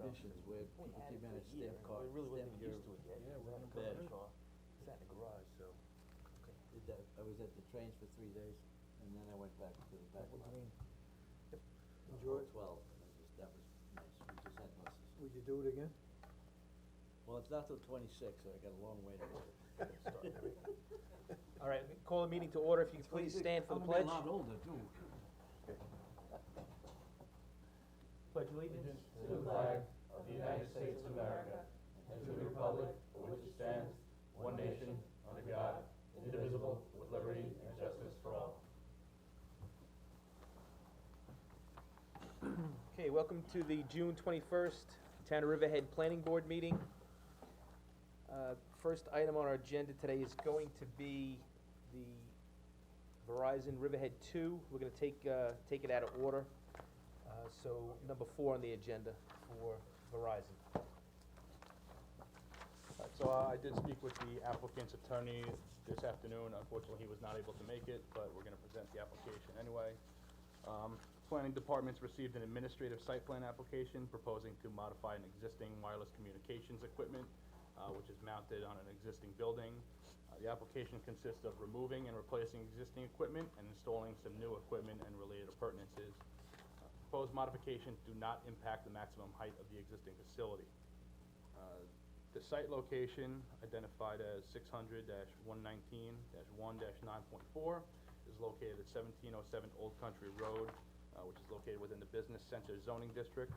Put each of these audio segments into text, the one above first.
conditions where people came in and stamped cars. We really wasn't stamped even your used to it yet. Yeah, We're we're in in the the garage. car. Sat in the garage, so. Did that, I was at the trains for 3 days, and then I went back to the back lot. Enjoy it? 12, and that was nice, we just had buses. Would you do it again? Well, it's not till 26, so I got a long way to go. All right, call the meeting to order, if you could please stand for the pledge. I'm gonna be a lot older, too. Pledge allegiance To the flag of the United States of America, and to the republic for which it stands, one nation, under God, indivisible, with liberty and justice for all. Okay, welcome to the June 21st Town of Riverhead Planning Board meeting. First item on our agenda today is going to be the Verizon Riverhead 2. We're gonna take it out of order. So number 4 on the agenda for Verizon. So I did speak with the applicant's attorney this afternoon. Unfortunately, he was not able to make it, but we're gonna present the application anyway. Planning Department's received an administrative site plan application proposing to modify an existing wireless communications equipment, which is mounted on an existing building. The application consists of removing and replacing existing equipment and installing some new equipment and related appurtenances. Proposed modifications do not impact the maximum height of the existing facility. The site location, identified as 600-119-1-9.4, is located at 1707 Old Country Road, which is located within the Business Center zoning district.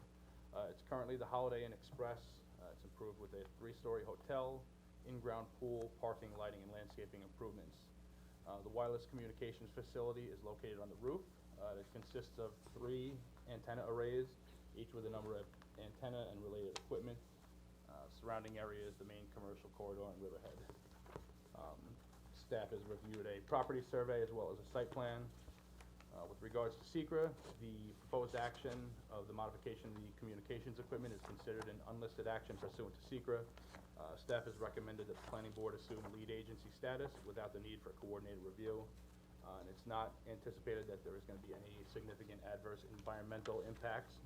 It's currently the Holiday Inn Express. It's improved with a 3-story hotel, in-ground pool, parking, lighting, and landscaping improvements. The wireless communications facility is located on the roof. It consists of 3 antenna arrays, each with a number of antenna and related equipment. Surrounding area is the main commercial corridor in Riverhead. Staff has reviewed a property survey as well as a site plan. With regards to SECRA, the proposed action of the modification of the communications equipment is considered an unlisted action pursuant to SECRA. Staff has recommended that the planning board assume lead agency status without the need for coordinated review. And it's not anticipated that there is going to be any significant adverse environmental impacts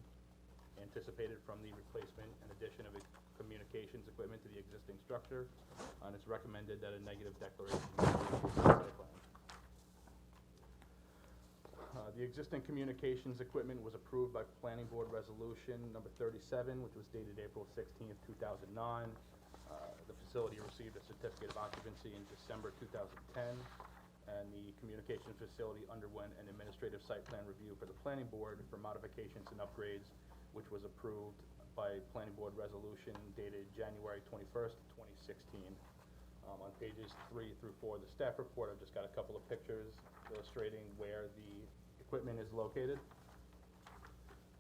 anticipated from the replacement and addition of communications equipment to the existing structure. And it's recommended that a negative declaration be issued for the site plan. The existing communications equipment was approved by Planning Board Resolution number 37, which was dated April 16th, 2009. The facility received a certificate of occupancy in December 2010, and the communications facility underwent an administrative site plan review for the Planning Board for modifications and upgrades, which was approved by Planning Board Resolution dated January 21st, 2016. On pages 3 through 4 of the staff report, I've just got a couple of pictures illustrating where the equipment is located.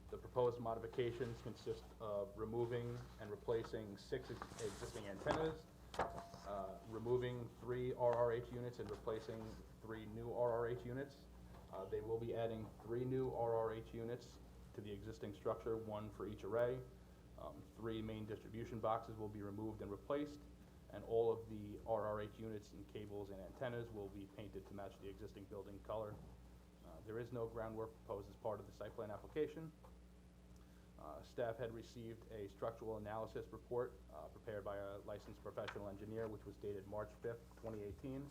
The proposed modifications consist of removing and replacing 6 existing antennas, removing 3 RRH units and replacing 3 new RRH units. They will be adding 3 new RRH units to the existing structure, 1 for each array. 3 main distribution boxes will be removed and replaced, and all of the RRH units and cables and antennas will be painted to match the existing building color. There is no groundwork proposed as part of the site plan application. Staff had received a structural analysis report prepared by a licensed professional engineer, which was dated March 5th, 2018,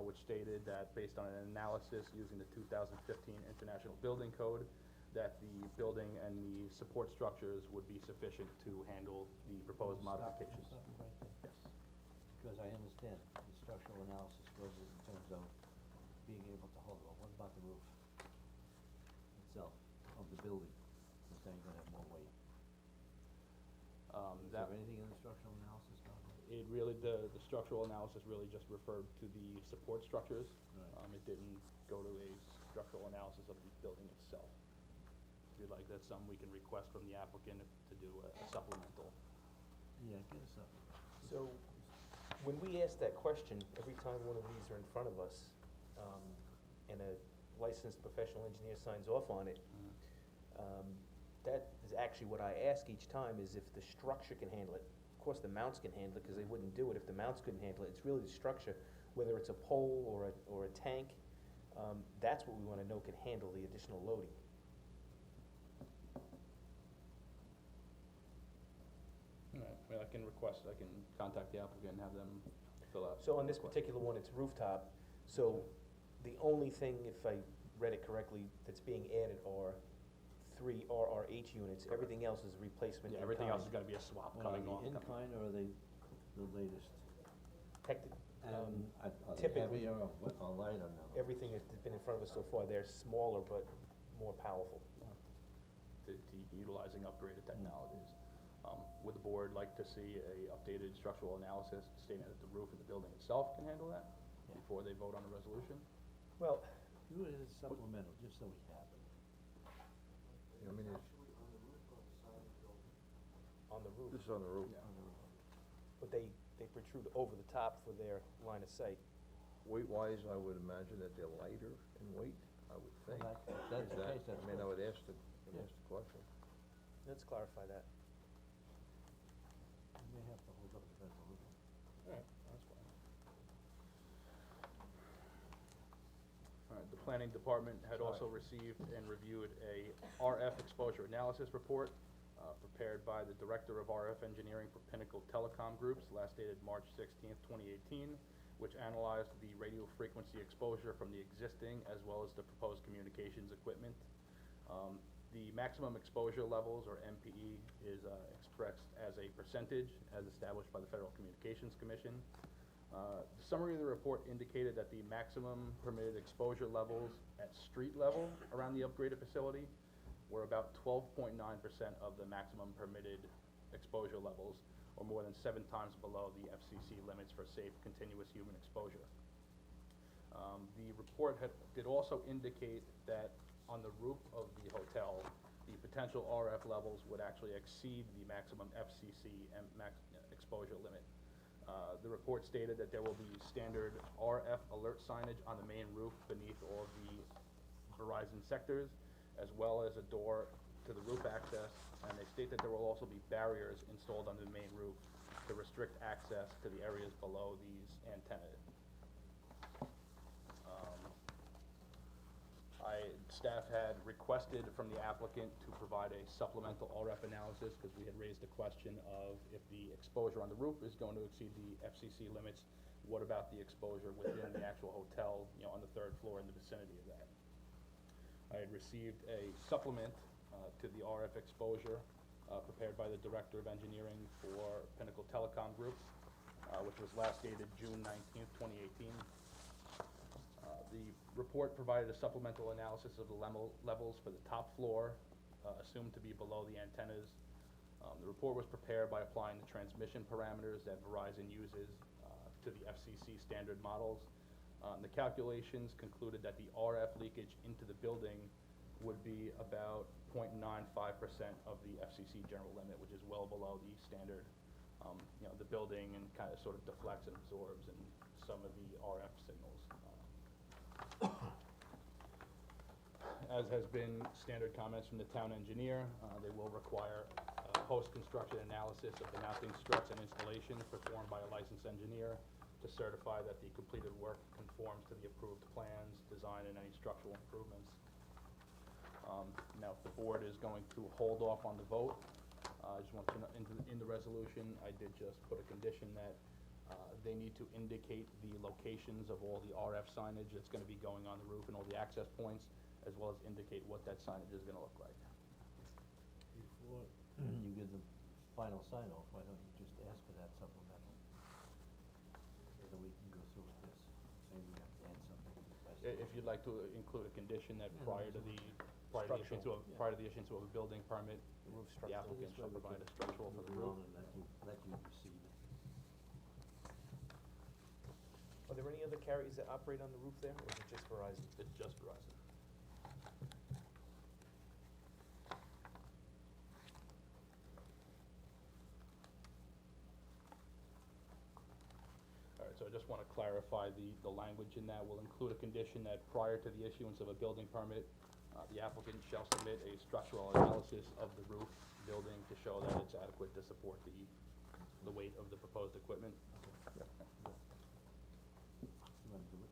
which stated that based on an analysis using the 2015 International Building Code, that the building and the support structures would be sufficient to handle the proposed modifications. Stop you right there. Yes. Because I understand the structural analysis goes in terms of being able to hold, well, what about the roof itself of the building? Since then you're gonna have more weight. Is there anything in the structural analysis about that? It really, the structural analysis really just referred to the support structures. Right. It didn't go to a structural analysis of the building itself. If you'd like, that's something we can request from the applicant to do a supplemental. Yeah, get us up. So, when we ask that question, every time one of these are in front of us, and a licensed professional engineer signs off on it, that is actually what I ask each time, is if the structure can handle it. Of course, the mounts can handle it, because they wouldn't do it if the mounts couldn't handle it. It's really the structure, whether it's a pole or a tank, that's what we wanna know can handle the additional loading. mean, I can contact the applicant and have them fill out. So on this the request. particular one, it's rooftop, so the only thing, if I read it correctly, that's being added are 3 RRH units, everything else is replacement Yeah, in everything else kind. is gonna be a swap Well, are coming off. they in coming- kind or are they the latest? Are they typically- heavier or lighter now? Everything that's been in front of us so far, they're smaller but more powerful. to utilizing upgraded technologies. Would the board like to see a updated structural analysis stating that the roof of the building itself can handle that before they vote on the resolution? Well, Do it as supplemental, just so we have it. I mean, on the roof, this is on the roof. Yeah. but they protrude over the top for their line of sight. Weight-wise, I would imagine that they're lighter in weight, I would think. Well, if that's Is the that- case, that's I mean, I good. would ask the question. Let's clarify that. We may have to hold up the resolution. Alright, that's fine. Alright, the planning department had also received and reviewed a RF exposure analysis report, prepared by the Director of RF Engineering for Pinnacle Telecom Groups, last dated March 16th, 2018, which analyzed the radio frequency exposure from the existing as well as the proposed communications equipment. The maximum exposure levels, or MPE, is expressed as a percentage as established by the Federal Communications Commission. The summary of the report indicated that the maximum permitted exposure levels at street level around the upgraded facility were about 12.9% of the maximum permitted exposure levels, or more than 7 times below the FCC limits for safe continuous human exposure. The report did also indicate that on the roof of the hotel, the potential RF levels would actually exceed the maximum FCC and exposure limit. The report stated that there will be standard RF alert signage on the main roof beneath all the Verizon sectors, as well as a door to the roof access, and they state that there will also be barriers installed on the main roof to restrict access to the areas below these antennas. Staff had requested from the applicant to provide a supplemental RF analysis, because we had raised the question of if the exposure on the roof is going to exceed the FCC limits, what about the exposure within the actual hotel, on the 3rd floor in the vicinity of that? I had received a supplement to the RF exposure prepared by the Director of Engineering for Pinnacle Telecom Group, which was last dated June 19th, 2018. The report provided a supplemental analysis of the levels for the top floor, assumed to be below the antennas. The report was prepared by applying the transmission parameters that Verizon uses to the FCC standard models. The calculations concluded that the RF leakage into the building would be about 0.95% of the FCC general limit, which is well below the standard. The building and kind of sort of deflects and absorbs in some of the RF signals. As has been standard comments from the town engineer, they will require post-construction analysis of the mounting struts and installation performed by a licensed engineer to certify that the completed work conforms to the approved plans, design, and any structural improvements. Now, if the board is going to hold off on the vote, I just want to know, in the resolution, I did just put a condition that they need to indicate the locations of all the RF signage that's gonna be going on the roof and all the access points, as well as indicate what that signage is gonna look like. Before you give the final sign-off, why don't you just ask for that supplemental? So that we can go through with this, maybe we have to add something to the If you'd like to include a condition that prior to the Structural. issuance of a building permit, Roof the structure. applicant shall provide a structural for the Move roof. along and let you receive it. Are there any other carriers that operate on the roof there, or is it just Verizon? It's just Verizon. All right, so I just want to clarify the language in that. We'll include a condition that prior to the issuance of a building permit, the applicant shall submit a structural analysis of the roof building to show that it's adequate to support the weight of the proposed equipment. You wanna do it?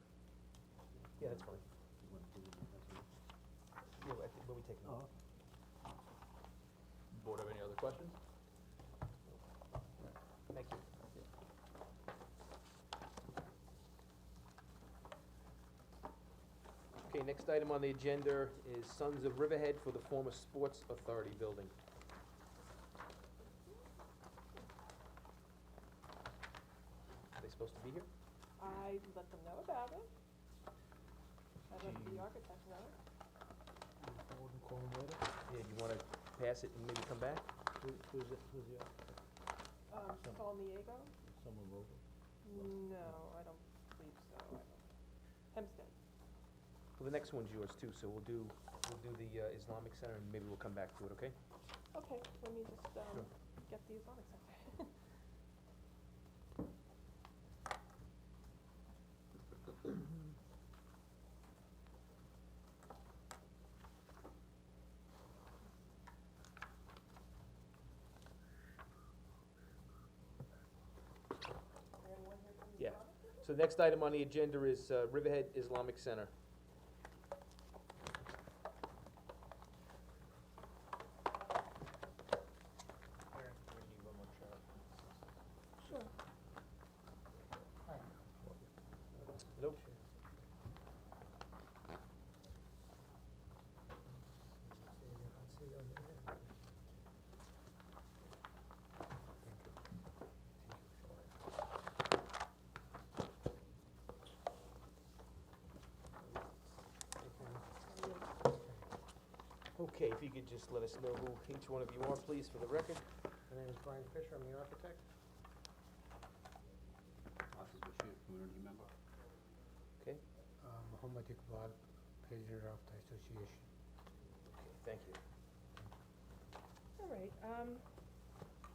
Yeah, that's fine. You wanna do it in the resolution? Yeah, I think, when we take a Oh, Board have any other questions? next item on the agenda is Sons of Riverhead for the former Sports Authority building. Are they supposed to be here? I let them know about it. I let Do the you- architect know. Yeah, you wanna pass it and maybe come back? Who's the architect? Paul Miego? Someone local? No, I don't believe so. I don't. Hempstead. Well, the next one's yours too, so we'll do the Islamic Center and maybe we'll come back to it, okay? Okay, let me just, Sure. get the Islamic Center. Yeah. So the next item on the agenda is Riverhead Islamic Center. Sure. Nope. Okay, if you could just let us know who each one of you are, please, for the record. My name is Brian Fisher, I'm the architect. Hafiz Bashir, community member. Okay, Muhammad Iqbal, President of the association. okay, thank you. All right,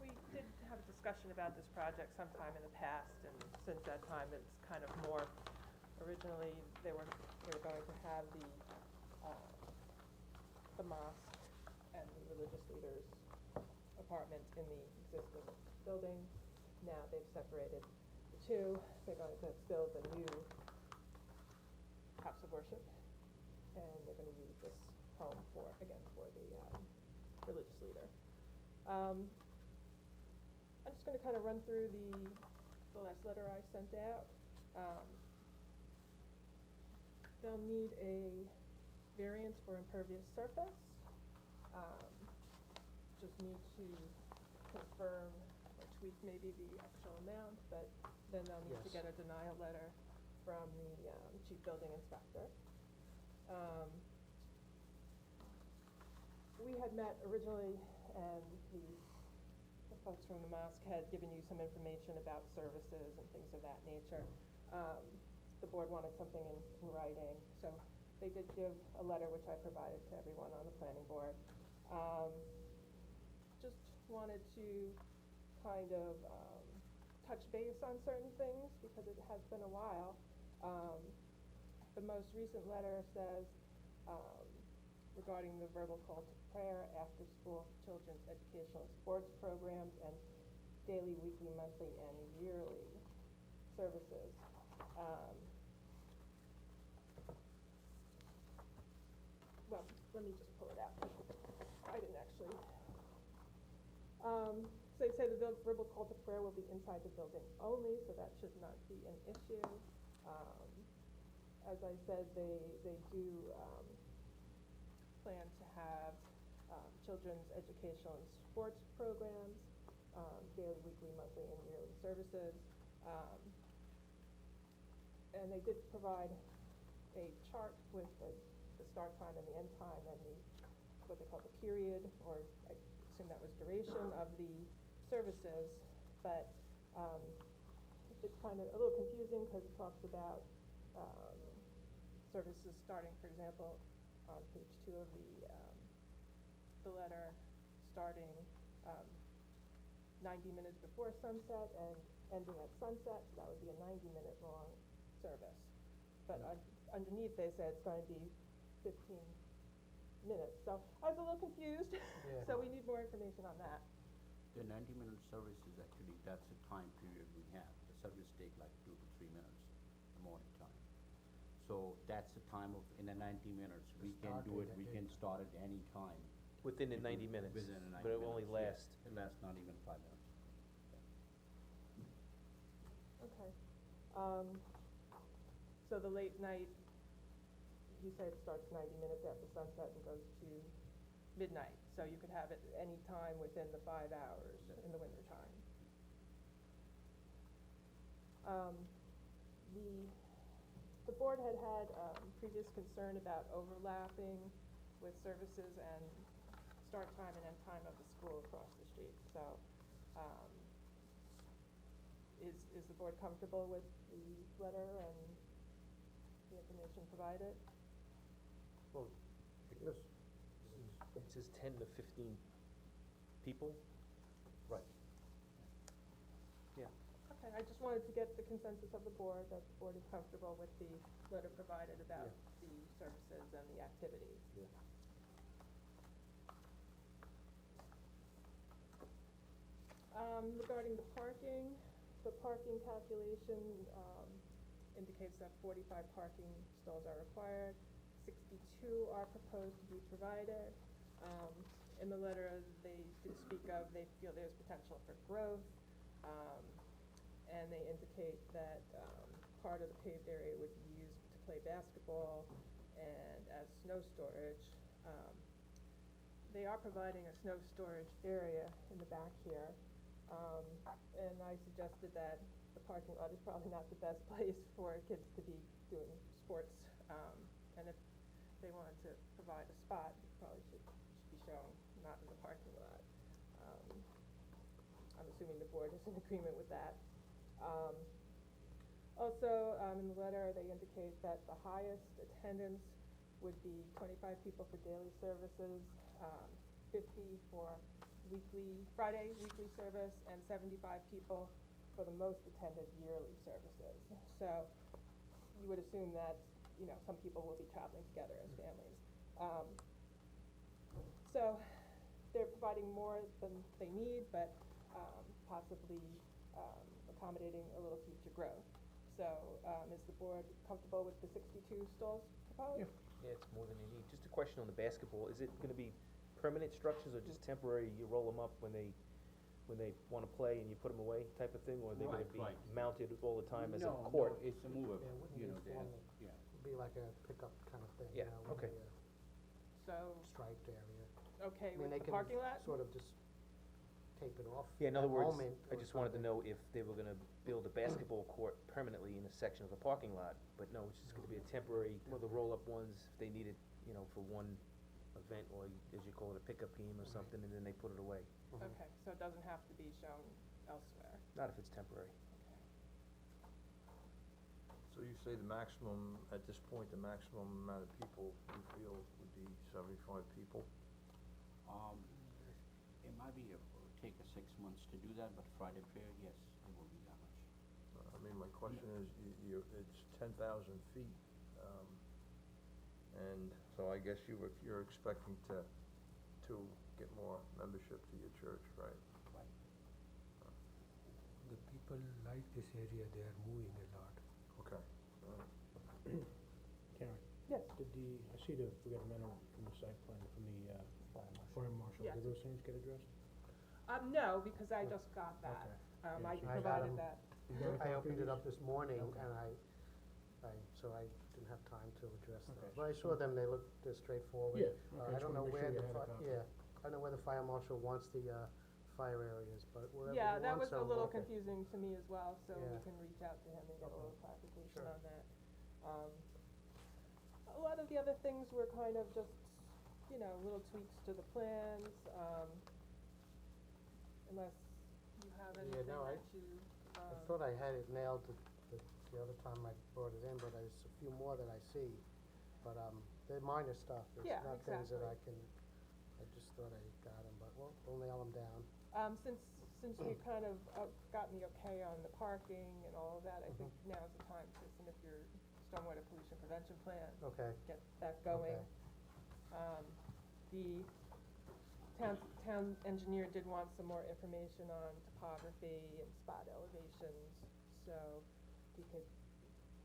we did have a discussion about this project sometime in the past, and since that time, it's kind of morphed. Originally, they were going to have the mosque and the religious leaders' apartment in the existing building. Now they've separated the two. They're going to build a new house of worship, and they're gonna use this home for the religious leader. I'm just gonna kind of run through the last letter I sent out. They'll need a variance for impervious surface. Just need to confirm or tweak maybe the actual amount, but then they'll need to Yes. get a denial letter from the chief building inspector. We had met originally, and the folks from the mosque had given you some information about services and things of that nature. The board wanted something in writing, so they did give a letter which I provided to everyone on the planning board. Just wanted to kind of touch base on certain things because it has been a while. The most recent letter says, regarding the verbal call to prayer, after-school children's educational and sports programs, and daily, weekly, monthly, and yearly services. Well, let me just pull it out. I didn't actually. So they say the verbal call to prayer will be inside the building only, so that should not be an issue. As I said, they do plan to have children's educational and sports programs, daily, weekly, monthly, and yearly services. And they did provide a chart with the start time and the end time and what they call the period, or I assume that was duration of the services, but it's kind of a little confusing because it talks about services starting, for example, on page 2 of the letter, starting 90 minutes before sunset and ending at sunset, so that would be a 90-minute long service. But underneath they said it's going to be 15 minutes, so I was a little confused, so we need more information on that. The 90-minute service is actually, that's the time period we have. The service take like 2 to 3 minutes, the morning time. So that's the time of, in the 90 minutes, we can do it, we can start at any time. Within the 90 minutes, Within the 90 minutes. but it will only yes. last. It lasts not even 5 minutes. Okay. So the late night you say it starts 90 minutes after sunset and goes to midnight, so you could have it any time within the 5 hours in the winter time. The board had previous concern about overlapping with services and start time and end time of the school across the street, so, is the board comfortable with the letter and the information provided? Well, Yes. it says 10 to 15 people? Right. Yeah. Okay, I just wanted to get the consensus of the board, that the board is comfortable with the letter provided about the services and the activities. Yeah. Regarding the parking calculation, indicates that 45 parking stalls are required, 62 are proposed to be provided. In the letter, they did speak of, they feel there's potential for growth, and they indicate that, part of the paved area would be used to play basketball and as snow storage. They are providing a snow storage area in the back here, and I suggested that the parking lot is probably not the best place for kids to be doing sports, and if they wanted to provide a spot, it probably should be shown not in the parking lot. I'm assuming the board is in agreement with that. Also, in the letter, they indicate that the highest attendance would be 25 people for daily services, 50 for Friday weekly service, and 75 people for the most attended yearly services. So, you would assume that, some people will be traveling together as families. So, they're providing more than they need, but, possibly, accommodating a little future growth. So, is the board comfortable with the 62 stalls proposed? Yeah, it's more than you need. Just a question on the basketball, is it gonna be permanent structures or just temporary, you roll them up when they wanna play and you put them away type of thing, or are they gonna be Right. mounted all the time as a No, court? no, it's a mover, Yeah, it wouldn't you be know, they have, formal. yeah. It'd be like a pickup kind of thing, Yeah, with okay. the, So, striped area. okay I mean, with they the can parking lot? sort of just tape it off. Yeah, in other at words, moment I or just wanted to something. know if they were gonna build a basketball court permanently in a section of the parking lot, but no, it's just gonna be a temporary, one of the roll-up ones, if they need it, for one event, or as you call it, a pickup game or Right. something, and then they put it away. Mhm. Okay, so it doesn't have to be shown elsewhere. Not if it's temporary. So you say the maximum, at this point, the maximum amount of people you feel would be 75 people? It might be, take us 6 months to do that, but Friday fair, yes, it will be that much. I mean, my question is, it's 10,000 feet, and so I guess you're expecting to get more membership to your church, right? Right. The people like this area, they are moving a lot. Okay, all right. Karen, Yes. I see we got a memo from the site plan from the, fire marshal, Yes. did those things get addressed? No, because I just got that. Okay. I Yeah, so- I got provided 'em. that. You got a I copy of opened it these? up this morning, Okay. and so I didn't have time to address Okay, those. But I saw them, they're straightforward. Yeah, okay, I just don't wanna know make where sure the you had a copy. I don't know where the fire marshal wants the, fire areas, but wherever he Yeah, wants that was a them, little okay. confusing to me as well, so we Yeah. can reach out to him and get a little clarification Sure. on that. A lot of the other things were kind of just, little tweaks to the plans, unless you have anything no, that you, I thought I had it nailed the other time I brought it in, but there's a few more that I see. But, they're minor stuff, it's Yeah, not things that exactly. I just thought I got them, but we'll nail them down. since you kind of gotten the okay on the parking and all of that, I think now's the time to submit your stormwater pollution prevention plan. Okay, Get that going. Okay. The town engineer did want some more information on topography and spot elevations, so he could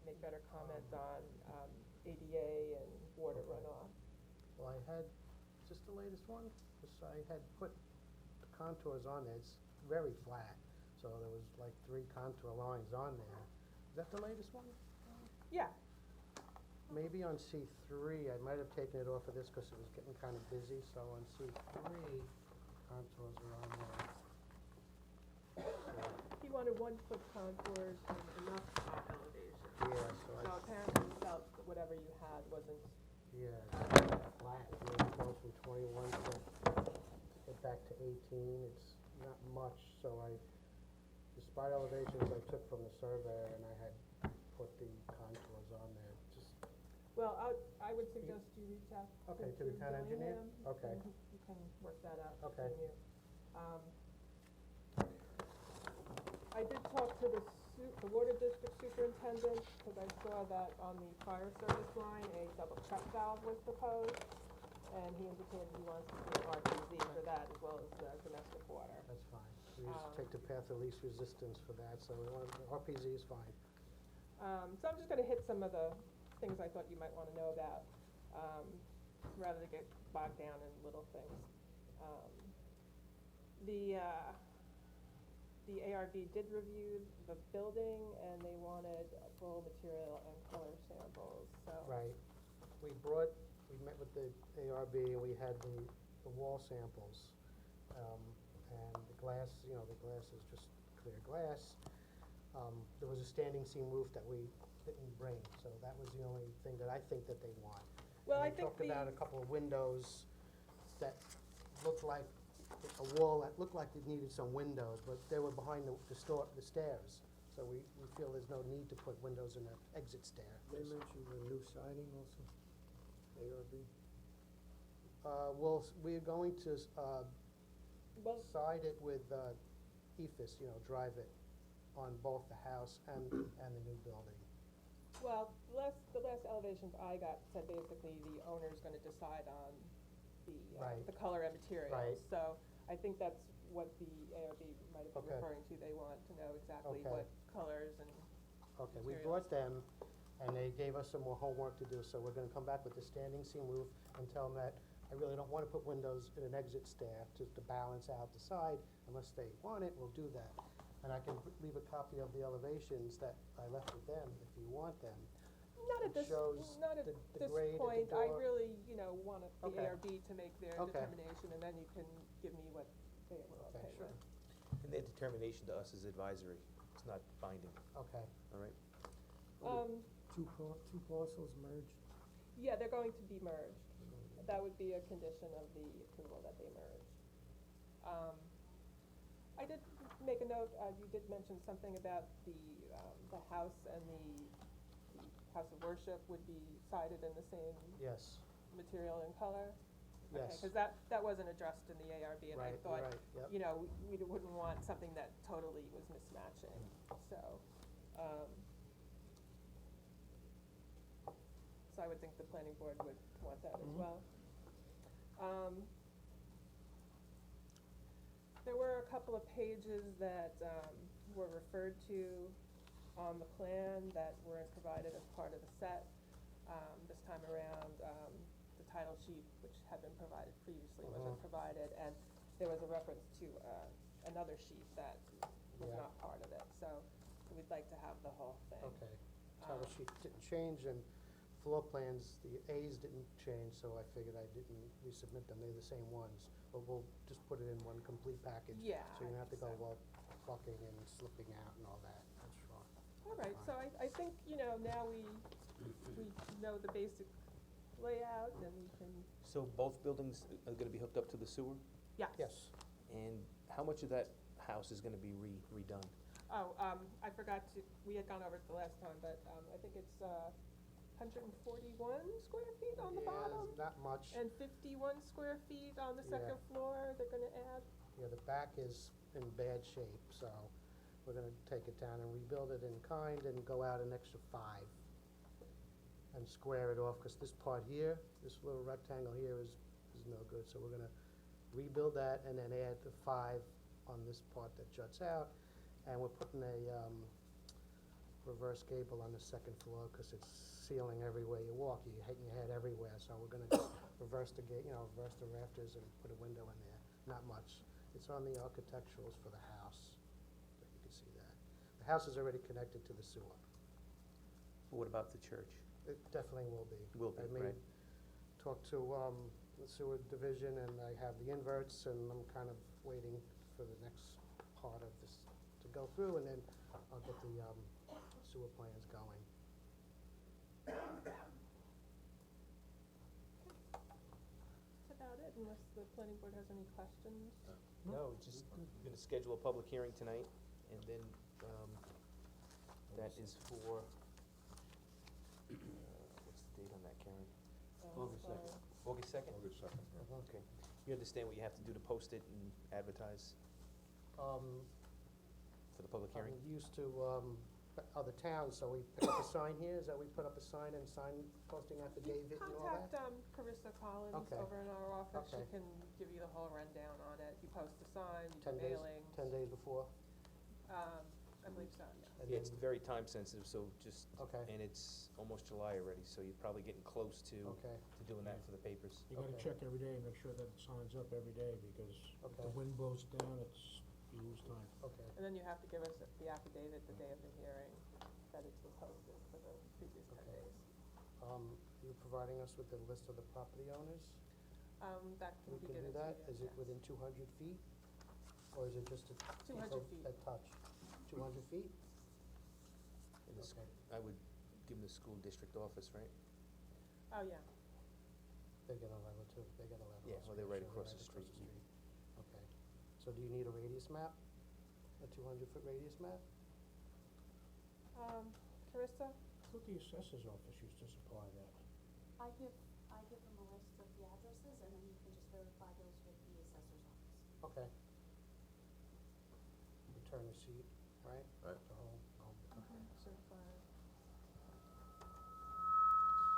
make better comment on, ADA and water runoff. well, I had, is this the latest one? 'Cause I had put the contours on there, it's very flat, so there was like 3 contour lines on there. Is that the latest one? Yeah, maybe on C3, I might have taken it off of this because it was getting kind of busy, so on C3, contours are on there. He wanted 1-foot contours and enough top elevation. Yeah, so So apparently he felt that whatever you had wasn't, yeah, it's flat, it really goes from 21 to get back to 18, it's not much, so the spot elevations I took from the surveyor and I had put the contours on there, just, well, I would suggest you reach out Okay, to the town engineer? Dillingham, Okay. and you can work that out Okay. between you. I did talk to the water district superintendent, because I saw that on the fire service line, a double check valve was proposed, and he indicated he wants to do RPZ for that as well as domestic water. that's fine. We just take the path of least resistance for that, so we want, RPZ is fine. So I'm just gonna hit some of the things I thought you might wanna know about, rather than get bogged down in little things. The ARB did review the building, and they wanted full material and color samples, so. Right. We met with the ARB and we had the wall samples. And the glass, the glass is just clear glass. There was a standing seam roof that we didn't bring, so that was the only thing that I think that they want. Well, And I they think talked about a couple of windows that looked like a wall that looked like it needed some windows, but they were behind the stairs. So we feel there's no need to put windows in the exit stair. They mentioned the new siding also, ARB. Well, we're going to, Well, side it with, ephes, drive it on both the house and the new building. well, the last elevations I got said basically the owner's gonna decide on Right. the color and materials. Right. So I think that's what the ARB might have been Okay. referring to, they want to know exactly Okay. what colors and, Okay, we Materials. brought them, and they gave us some more homework to do, so we're gonna come back with the standing seam roof and tell them that I really don't wanna put windows in an exit stair to balance out the side, unless they want it, we'll do that. And I can leave a copy of the elevations that I left with them, if you want them. not It at this, shows not at the this grade at the point, I door. really, want the Okay. ARB to make their Okay. determination, and then you can give me what they were Okay, okay sure. with. And their determination to us is advisory, it's not binding, Okay, all right? Two parcels merged. Yeah, they're going to be merged. That would be a condition of the approval that they merge. I did make a note, you did mention something about the house and the house of worship would be sided in the same yes, material and color? Okay, yes. 'cause that wasn't addressed in the ARB, and I Right, you're thought, right, yep. we wouldn't want something that totally was mismatching, so, so I would think the planning board would want that as well. There were a couple of pages that, were referred to on the plan that weren't provided as part of the set. This time around, the title sheet, which had been provided previously, wasn't provided, and there was a reference to, another sheet that was Yeah. not part of it, so we'd like to have the whole thing. Okay, title sheet didn't change, and floor plans, the As didn't change, so I figured I didn't resubmit them, they're the same ones. But we'll just put it in one complete package. Yeah, So you don't I have to go, think so. well, bucking and slipping out and all that, that's fine. All right, so I think, now we know the basic layout, and we can, So both buildings are gonna be hooked up to the sewer? yes. Yes, And how much of that house is gonna be redone? Oh, I forgot to, we had gone over it the last time, but, I think it's, 141 square feet on the yeah, bottom, it's not much. and 51 square feet on the Yeah. second floor they're gonna add. Yeah, the back is in bad shape, so we're gonna take it down and rebuild it in kind and go out an extra 5. And square it off, 'cause this part here, this little rectangle here is no good, so we're gonna rebuild that and then add the 5 on this part that juts out. And we're putting a, reverse gable on the second floor, 'cause it's ceiling everywhere you walk, you're hitting your head everywhere, so we're gonna just reverse the reverse the rafters and put a window in there, not much. It's on the architecturals for the house, so you can see that. The house is already connected to the sewer. What about the church? It definitely will be. Will be, I mean, right. talked to, the sewer division, and I have the inverts, and I'm kind of waiting for the next part of this to go through, and then I'll get the, sewer plans going. That's about it, unless the planning board has any questions. No, just gonna schedule a public hearing tonight, and then, that is for, what's the date on that, Karen? August 2nd. August 2nd? August 2nd, yeah. Okay. You understand what you have to do to post it and advertise for the public hearing? I'm used to, other towns, so we put up a sign here, is that we put up a sign and sign posting affidavit and all that? Contact, Carissa Collins Okay. over in our office, she Okay. can give you the whole rundown on it, you post the sign, you 10 do days, mailings. 10 days before? I believe so, yeah. And Yeah, it's then- very time sensitive, so just, Okay. and it's almost July already, so you're probably getting close to Okay, doing that for the papers. You gotta Okay. check every day and make sure that the sign's up every day, because if the Okay. wind blows down, you lose time. okay. And then you have to give us the affidavit the day of the hearing, that it's been posted for the previous 10 Okay. days. You're providing us with the list of the property owners? That can We be can given do to you, that? Is it yes. within 200 feet? Or is it just a 200 feet. a touch? 200 feet? And the Okay. I would give them the school district office, right? Oh, yeah. They get a letter too, they get a letter. Yeah, also, well, they're make right sure across the street. Okay. So do you need a radius map? A 200-foot radius map? Carissa? I thought the assessor's office used to supply that. I give them a list of the addresses, and then you can just verify those with the assessor's office. Okay. Return receipt, right? Right. The whole, Certified.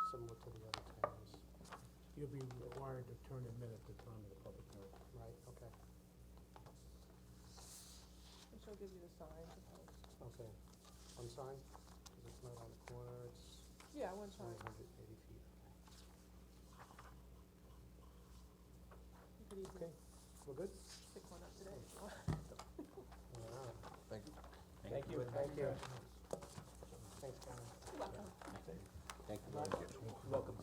similar to the other towns, You'll be required to turn in minute at the time of the public hearing. right, okay, And she'll give you the sign to post. okay. One sign, because it's not on the corner, it's Yeah, one sign. 180 feet, You could easily Okay. We're good? pick one up today if you want. All right. Thank you. Thank you. Thank you. Thanks, Karen. You're welcome. Thank you. Welcome.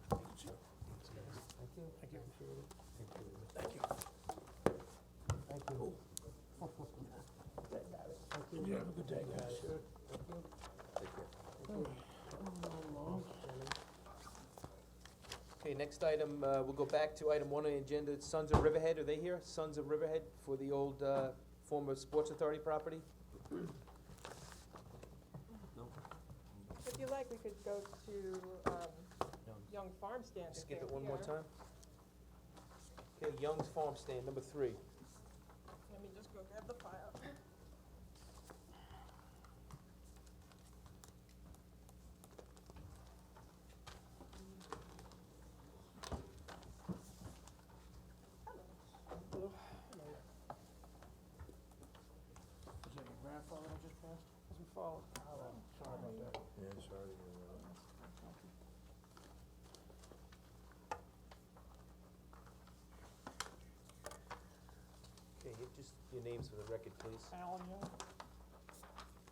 Thank you. Thank you. Thank you. Thank you. Thank you. You have a good day, guys. Sure, thank you. Take care. Okay, next item, we'll go back to item 1 on the agenda, Sons of Riverhead, are they here? Sons of Riverhead for the old, former Sports Authority property? If you like, we could go to, Young Farm Stand if Skip they're it one more here. time. Okay, Young's Farm Stand, number 3. Let me just go grab the file. Is that your grandfather that just passed? Doesn't fall. Sorry about that. Yeah, sorry to hear that. Okay, just your names for the record, please. Alan Young?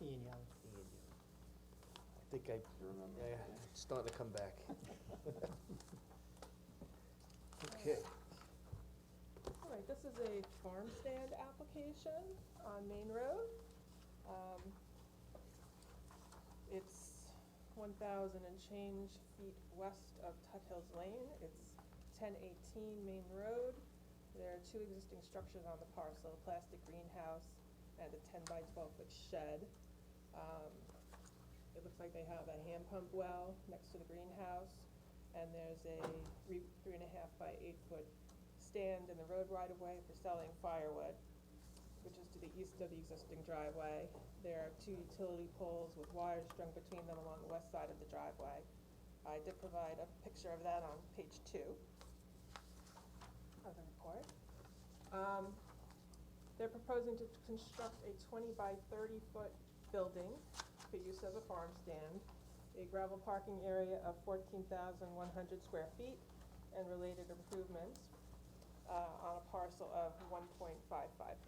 Ian Young. Ian Young. I think yeah, it's starting to come back. Okay. All right, this is a farm stand application on Main Road. It's 1,000 and change feet west of Tut Hills Lane. It's 1018 Main Road. There are 2 existing structures on the parcel, a plastic greenhouse and a 10 by 12 foot shed. It looks like they have a hand pump well next to the greenhouse, and there's a 3.5 by 8 foot stand in the road right of way for selling firewood, which is to the east of the existing driveway. There are 2 utility poles with wires strung between them along the west side of the driveway. I did provide a picture of that on page 2 of the report. They're proposing to construct a 20 by 30 foot building for use as a farm stand, a gravel parking area of 14,100 square feet, and related improvements on a parcel of 1.55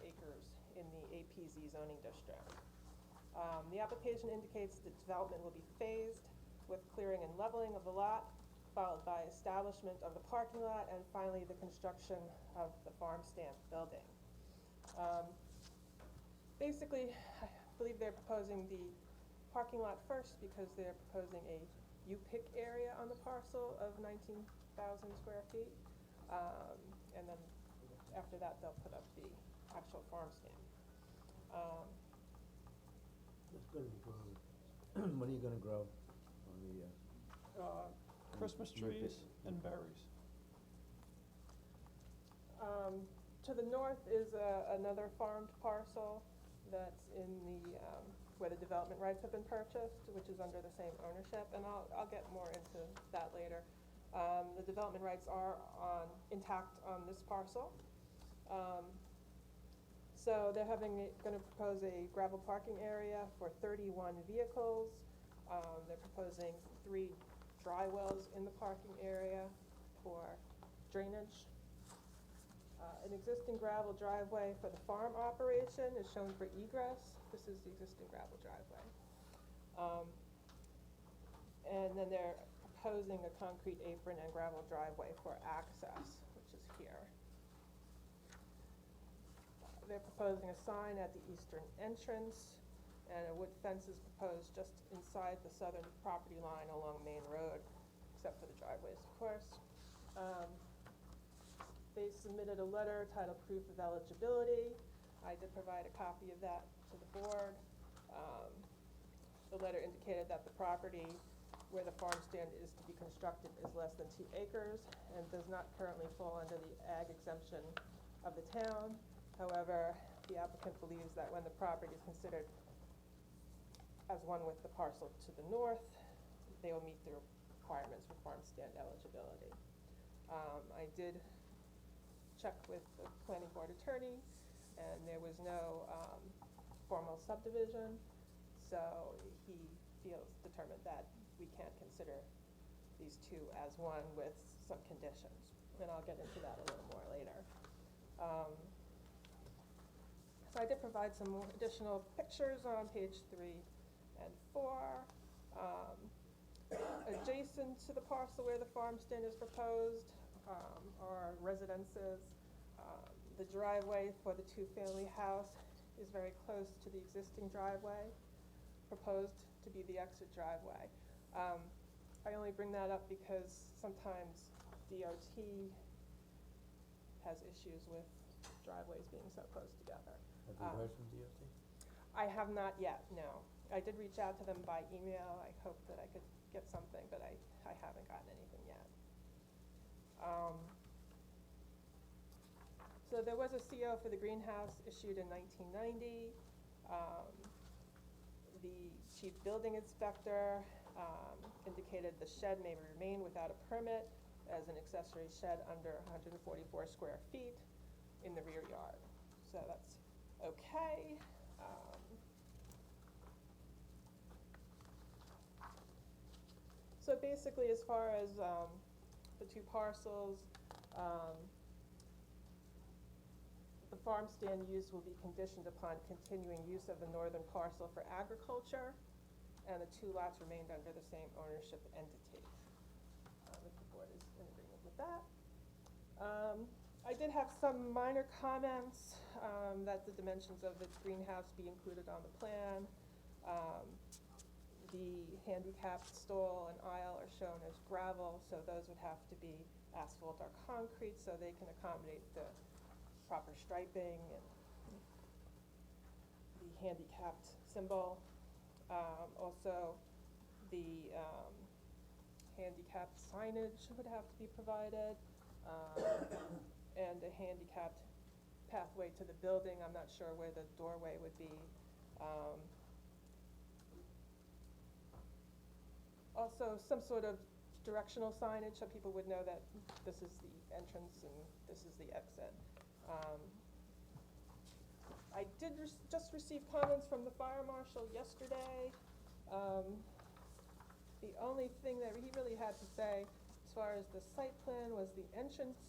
acres in the APZ zoning district. The application indicates the development will be phased with clearing and leveling of the lot, followed by establishment of the parking lot, and finally the construction of the farm stand building. Basically, I believe they're proposing the parking lot first because they're proposing a U-pick area on the parcel of 19,000 square feet. And then after that, they'll put up the actual farm stand. It's gonna be grown. What are you gonna grow on the, Christmas trees and berries. To the north is another farmed parcel that's in the, where the development rights have been purchased, which is under the same ownership, and I'll get more into that later. The development rights are intact on this parcel. So they're gonna propose a gravel parking area for 31 vehicles. They're proposing 3 dry wells in the parking area for drainage. An existing gravel driveway for the farm operation is shown for egress. This is the existing gravel driveway. And then they're proposing a concrete apron and gravel driveway for access, which is here. They're proposing a sign at the eastern entrance, and a wood fence is proposed just inside the southern property line along Main Road, except for the driveways, of course. They submitted a letter titled Proof of Eligibility. I did provide a copy of that to the board. The letter indicated that the property where the farm stand is to be constructed is less than 2 acres and does not currently fall under the ag exemption of the town. However, the applicant believes that when the property is considered as one with the parcel to the north, they will meet the requirements for farm stand eligibility. I did check with the planning board attorney, and there was no formal subdivision, so he determined that we can't consider these 2 as one with some conditions, and I'll get into that a little more later. So I did provide some more additional pictures on page 3 and 4. Adjacent to the parcel where the farm stand is proposed are residences. The driveway for the 2-family house is very close to the existing driveway, proposed to be the exit driveway. I only bring that up because sometimes DOT has issues with driveways being so close together. have you heard from DOT? I have not yet, no. I did reach out to them by email. I hoped that I could get something, but I haven't gotten anything yet. So there was a CO for the greenhouse issued in 1990. The chief building inspector indicated the shed may remain without a permit as an accessory shed under 144 square feet in the rear yard. So that's okay. So basically, as far as the 2 parcels, the farm stand use will be conditioned upon continuing use of the northern parcel for agriculture, and the 2 lots remained under the same ownership entity. If the board is in agreement with that. I did have some minor comments that the dimensions of the greenhouse be included on the plan. The handicapped stall and aisle are shown as gravel, so those would have to be asphalt or concrete so they can accommodate the proper striping and the handicapped symbol. Also, the handicapped signage would have to be provided, and a handicapped pathway to the building. I'm not sure where the doorway would be. Also, some sort of directional signage so people would know that this is the entrance and this is the exit. I did just receive comments from the fire marshal yesterday. The only thing that he really had to say as far as the site plan was the entrance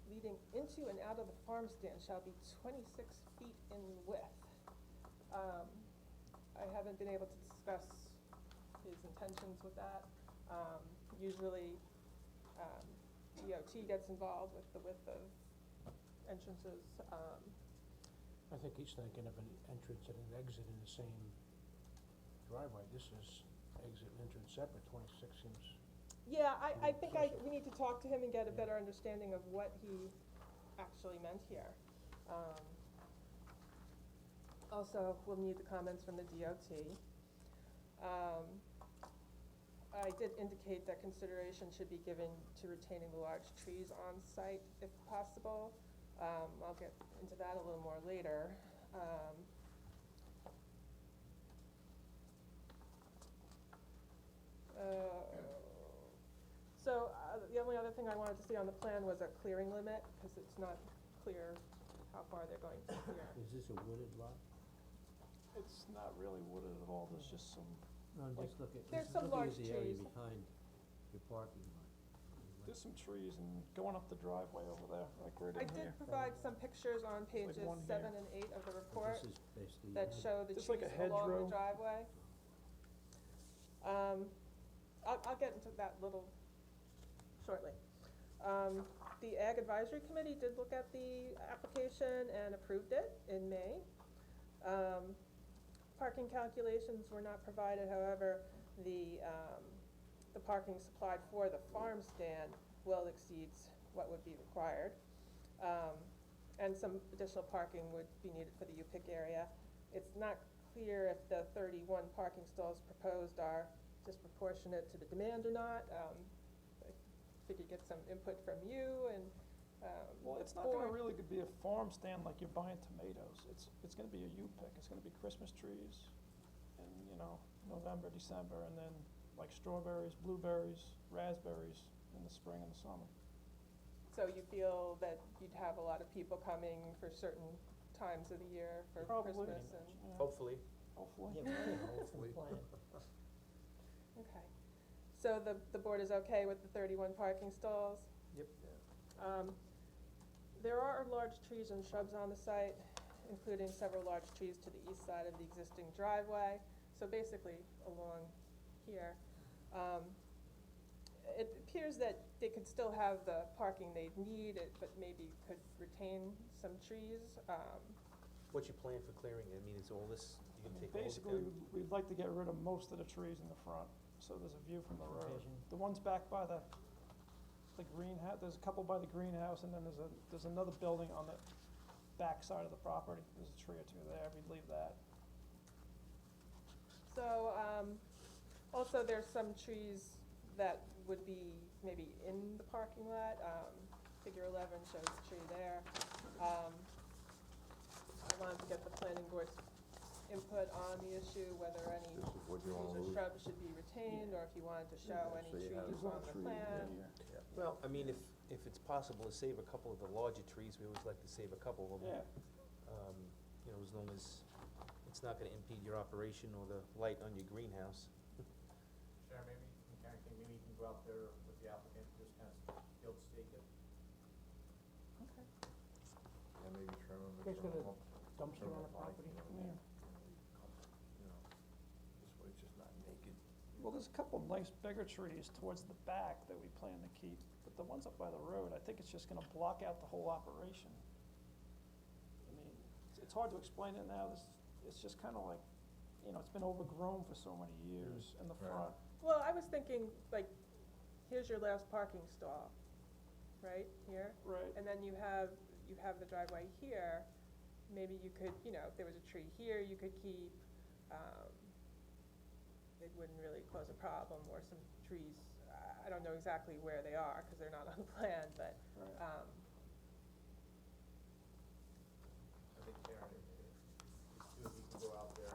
leading into and out of the farm stand shall be 26 feet in width. I haven't been able to discuss his intentions with that. Usually, DOT gets involved with the width of entrances. I think he's thinking of an entrance and an exit in the same driveway. This is exit and entrance separate, 26 seems, Yeah, I think we need to talk to him and get a better understanding of what he actually meant here. Also, we'll need the comments from the DOT. I did indicate that consideration should be given to retaining the large trees on site if possible. I'll get into that a little more later. The only other thing I wanted to see on the plan was a clearing limit, because it's not clear how far they're going to clear. Is this a wooded lot? It's not really wooded at all, there's just some, No, I'm just looking, There's just some looking large at the area trees. behind your parking lot. there's some trees and going up the driveway over there, like right I in here. did provide some pictures on pages one 7 here. and 8 of the But report this is basically. that show the Just like trees a along the hedgerow. driveway. I'll get into that little shortly. The Ag Advisory Committee did look at the application and approved it in May. Parking calculations were not provided, however, the parking supplied for the farm stand well exceeds what would be required. And some additional parking would be needed for the U-Pick area. It's not clear if the 31 parking stalls proposed are disproportionate to the demand or not. I figured get some input from you and, Well, it's not gonna board. really be a farm stand like you're buying tomatoes, it's gonna be a U-Pick, it's gonna be Christmas trees in, November, December, and then like strawberries, blueberries, raspberries in the spring and the summer. So you feel that you'd have a lot of people coming for certain times of the year for Probably, Christmas and, yeah, Hopefully. hopefully. Hopefully. okay. So the board is okay with the 31 parking stalls? Yep. There are large trees and shrubs on the site, including several large trees to the east side of the existing driveway, so basically along here. It appears that they could still have the parking they need, but maybe could retain some trees. What's your plan for clearing it? I mean, is all this, you gonna take all of it Basically, down? we'd like to get rid of most of the trees in the front, so there's a view from the road. Location. The ones back by the greenhouse, there's a couple by the greenhouse, and then there's another building on the back side of the property. There's a tree or two there, we'd leave that. So, also there's some trees that would be maybe in the parking lot. Figure 11 shows a tree there. I wanted to get the planning board's input on the issue, whether any This is what you trees wanna or lose? shrubs should be retained, or if you wanted to show any so you trees have- There's all on the trees plan. there. Well, I mean, if it's possible to save a couple of the larger trees, we always like to save a couple of them. Yeah, As long as it's not gonna impede your operation or the light on your greenhouse. Sharon, maybe, maybe you can go out there with the applicant, just kind of field stake it. Okay. Yeah, maybe trim them. You guys got a trim 'em up, dumpster trim on the 'em up, property? you know, this way it's just not naked. well, there's a couple nice bigger trees towards the back that we plan to keep, but the ones up by the road, I think it's just gonna block out the whole operation. I mean, it's hard to explain it now, it's just kinda like, it's been overgrown for so many years in the Right. front. Well, I was thinking, like, here's your last parking stall, right, here? Right. And then you have the driveway here. Maybe you could, if there was a tree here, you could keep, it wouldn't really pose a problem, or some trees, I don't know exactly where they are, cause they're not on the plan, but, Right. I think Sharon, if you two of you can go out there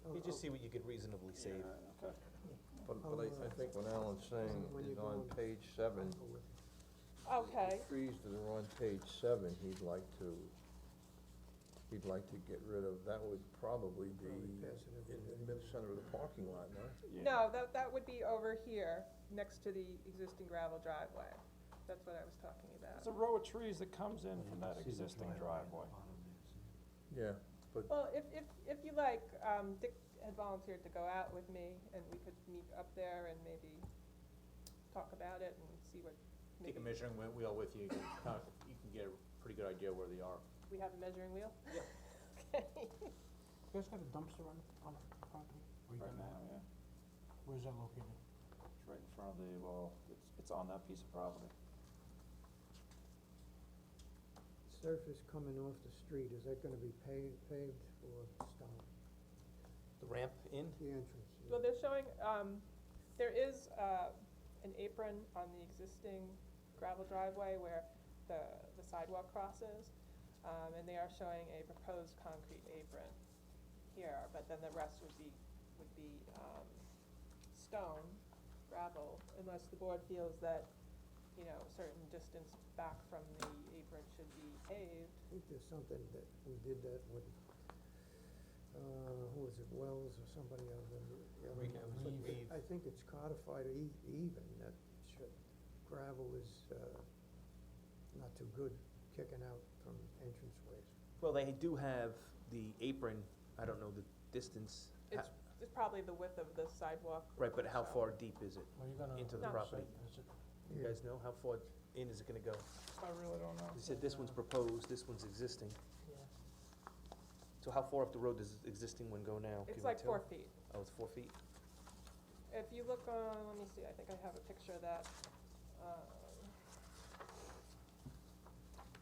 and You just see what you could reasonably save. Yeah, okay. But I think what Alan's saying When you is go on in- page 7, okay, the trees that are on page 7, he'd like to get rid of. That would probably be in the mid-center of the parking lot, no? Yeah. no, that would be over here, next to the existing gravel driveway, that's what I was talking about. It's a row of trees that comes in Well, from you that can see the existing driveway driveway. on the bottom there, see? Yeah, but Well, if you like, Dick had volunteered to go out with me, and we could meet up there and maybe talk about it and see what, Take a maybe, measuring wheel with you, you can get a pretty good idea where they are. we have a measuring wheel? Yeah. Okay. You guys have a dumpster on the property? Or you Right got now, that? yeah. Where's that located? It's right in front of the, well, it's on that piece of property. Surface coming off the street, is that gonna be paved or stone? The ramp in? The entrance, yeah. Well, they're showing, there is, an apron on the existing gravel driveway where the sidewalk crosses. And they are showing a proposed concrete apron here, but then the rest would be, stone, gravel, unless the board feels that, you know, a certain distance back from the apron should be paved. I think there's something that we did that with, who was it, Wells or somebody else? Reeve. I think it's codified even, that gravel is, not too good kicking out from entranceways. Well, they do have the apron, I don't know the distance. It's probably the width of the sidewalk. Right, but how so- far deep is it? Well, you're gonna. Into the No. property. Is it? You guys know, how far in is it gonna go? I really don't know. You said this one's proposed, this one's existing. Yeah. So how far up the road does the existing one go now? Can It's we like tell? 4 feet. Oh, it's 4 feet? If you look on, let me see, I think I have a picture of that.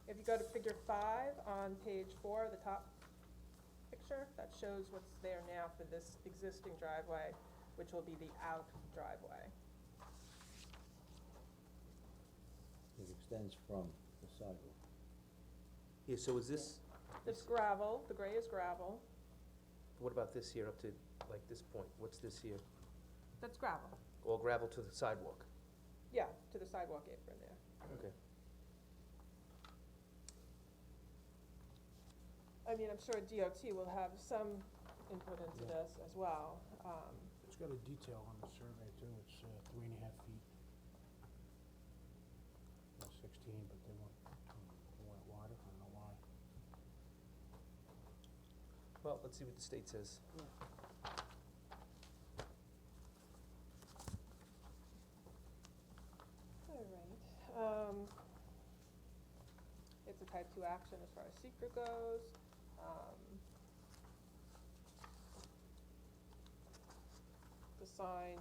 If you go to figure 5 on page 4, the top picture, that shows what's there now for this existing driveway, which will be the out driveway. It extends from the sidewalk. Yeah, so is this, It's gravel, the gray is gravel. what about this here up to, like, this point? What's this here? That's gravel. All gravel to the sidewalk? Yeah, to the sidewalk apron there. Okay. I mean, I'm sure DOT will have some input into this as well. It's got a detail on the survey too, it's 3.5 feet. Not 16, but they want it wider, I don't know why. Well, let's see what the state says. All right. It's a type 2 action as far as secret goes. The sign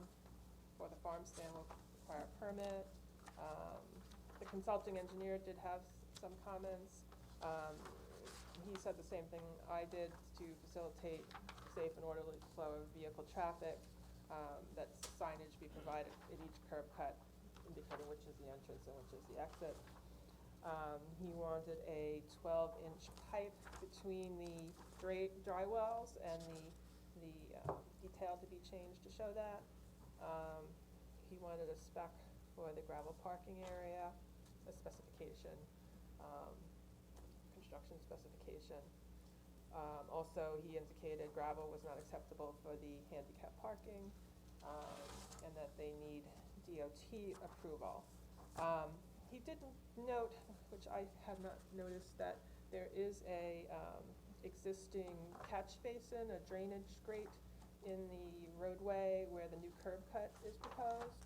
for the farm stand will require a permit. The consulting engineer did have some comments. He said the same thing I did to facilitate safe and orderly flow of vehicle traffic, that signage be provided at each curb cut indicating which is the entrance and which is the exit. He wanted a 12-inch pipe between the dry wells and the detail to be changed to show that. He wanted a spec for the gravel parking area, a specification, construction specification. Also, he indicated gravel was not acceptable for the handicap parking, and that they need DOT approval. He did note, which I had not noticed, that there is a existing catch basin, a drainage grate in the roadway where the new curb cut is proposed.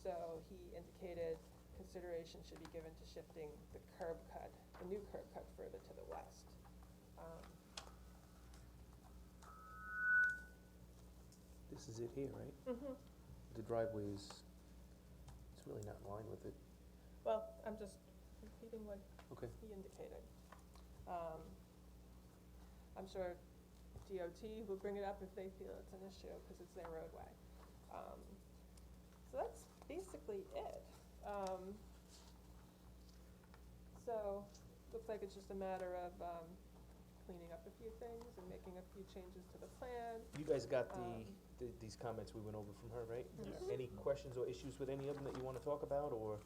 So he indicated consideration should be given to shifting the curb cut, the new curb cut further to the west. This is it here, right? Mhm. The driveway is, it's really not in line with it. Well, I'm just repeating what Okay. he indicated. I'm sure DOT will bring it up if they feel it's an issue, because it's their roadway. So that's basically it. So, looks like it's just a matter of cleaning up a few things and making a few changes to the plan. You guys got Um, these comments we went over from her, right? Mhm. Any questions or issues with any of them that you wanna talk about, or?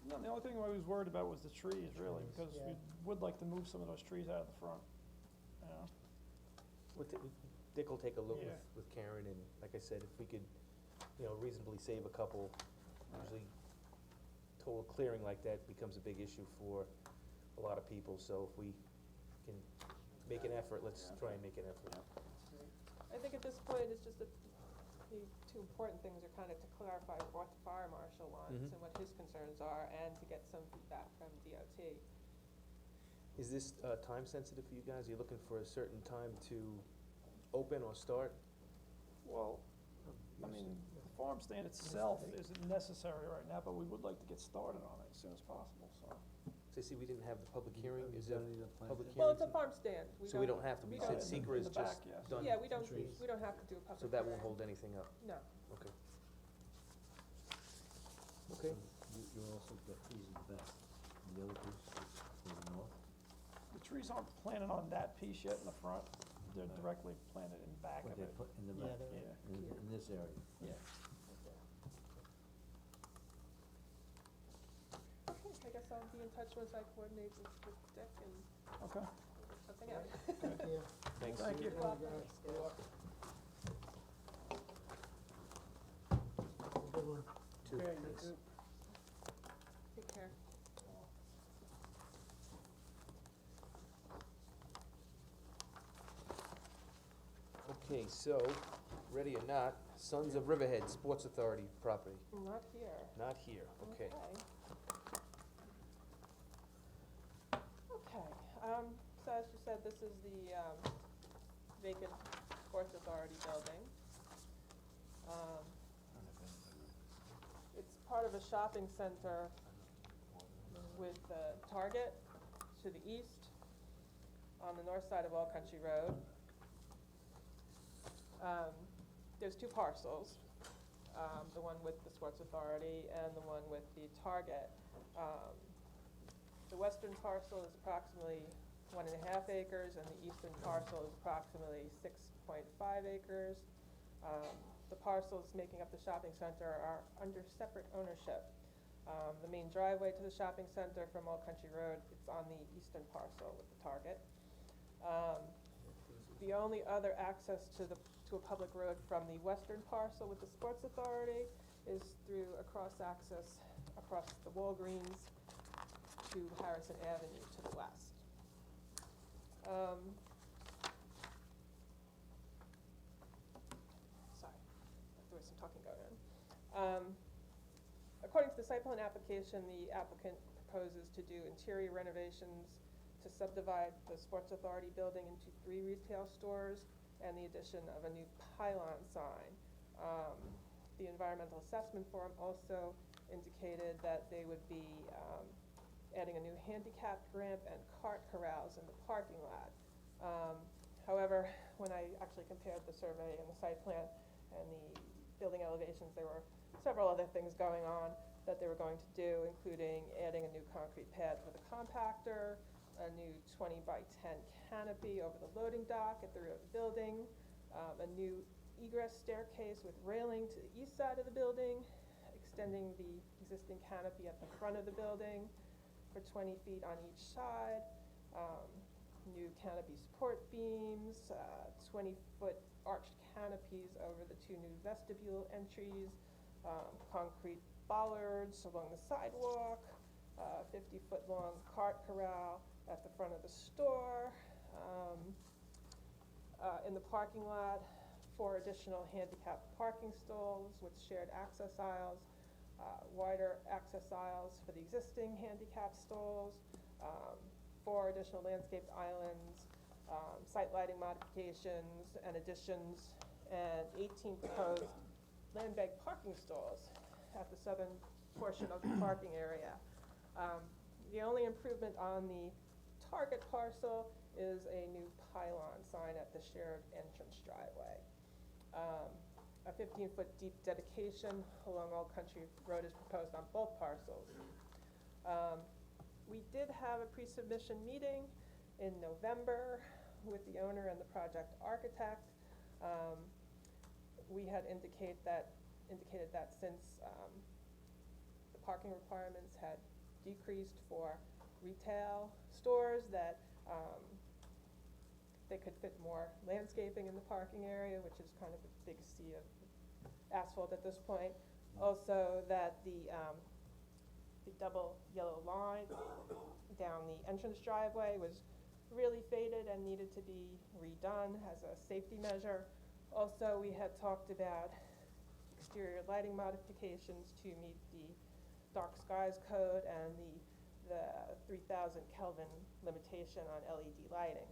No, the only thing I was worried about was the trees, really, Trees, because yeah. we would like to move some of those trees out of the front, you know? Dick will take a look Yeah. with Karen, and like I said, if we could, reasonably save a couple, usually total clearing like that becomes a big issue for a lot of people, so if we can make an effort, let's try and make an effort. I think at this point, it's just that the two important things are kind of to clarify what the fire marshal wants Mhm. and what his concerns are, and to get some feedback from DOT. Is this, time sensitive for you guys? Are you looking for a certain time to open or start? Well, I mean, the farm stand itself isn't necessary right now, but we would like to get started on it as soon as possible, so. So I see we didn't have the public hearing, is there Done any of the plans public yet? Well, hearings? it's a farm stand. So we don't have to, we we said don't- seeker in is the back, just yes. done. Yeah, we don't have to do a public So that won't hearing. hold anything up, No. okay. Okay. You also got trees in the back, and the other piece is to the north. The trees aren't planted on that piece yet in the front, they're directly planted in back What of they it. put in the Yeah, back, Yeah, in this area. yeah. Okay, I guess I'll be in touch once I coordinate with Dick and Okay, work something out. Thank you. Thanks. thank you. You're welcome. Good one. Two, Okay, please. you- Take care. Okay, so, ready or not, Sons of Riverhead Sports Authority property, Not here. not here, okay. Okay, so as you said, this is the, vacant Sports Authority building. It's part of a shopping center with, Target to the east, on the north side of All Country Road. There's two parcels, the one with the Sports Authority and the one with the Target. The western parcel is approximately 1.5 acres, and the eastern parcel is approximately 6.5 acres. The parcels making up the shopping center are under separate ownership. The main driveway to the shopping center from Old Country Road, it's on the eastern parcel with the Target. The only other access to a public road from the western parcel with the Sports Authority is through a cross-access across the Walgreens to Harrison Avenue to the west. Sorry, there was some talking going on. According to the site plan application, the applicant proposes to do interior renovations to subdivide the Sports Authority building into 3 retail stores and the addition of a new pylon sign. The environmental assessment form also indicated that they would be adding a new handicap ramp and cart corrals in the parking lot. However, when I actually compared the survey and the site plan and the building elevations, there were several other things going on that they were going to do, including adding a new concrete pad for the compactor, a new 20 by 10 canopy over the loading dock at the rear of the building, a new egress staircase with railing to the east side of the building, extending the existing canopy at the front of the building for 20 feet on each side, new canopy support beams, 20-foot arched canopies over the 2 new vestibule entries, concrete bollards along the sidewalk, 50-foot long cart corral at the front of the store. In the parking lot, 4 additional handicap parking stalls with shared access aisles, wider access aisles for the existing handicap stalls, 4 additional landscaped islands, site lighting modifications and additions, and 18 proposed land bank parking stalls at the southern portion of the parking area. The only improvement on the Target parcel is a new pylon sign at the shared entrance driveway. A 15-foot deep dedication along Old Country Road is proposed on both parcels. We did have a pre-submission meeting in November with the owner and the project architect. We had indicated that since the parking requirements had decreased for retail stores, that they could fit more landscaping in the parking area, which is kind of a big sea of asphalt at this point. Also, that the double yellow line down the entrance driveway was really faded and needed to be redone as a safety measure. Also, we had talked about exterior lighting modifications to meet the dark skies code and the 3,000 Kelvin limitation on LED lighting.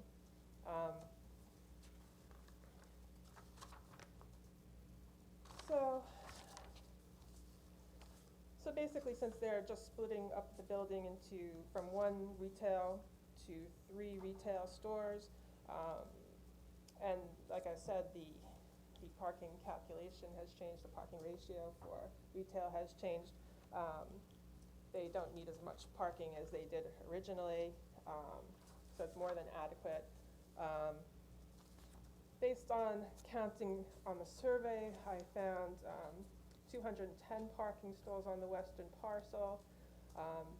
So basically, since they're just splitting up the building from 1 retail to 3 retail stores, and like I said, the parking calculation has changed, the parking ratio for retail has changed. They don't need as much parking as they did originally, so it's more than adequate. Based on counting on the survey, I found 210 parking stalls on the western parcel.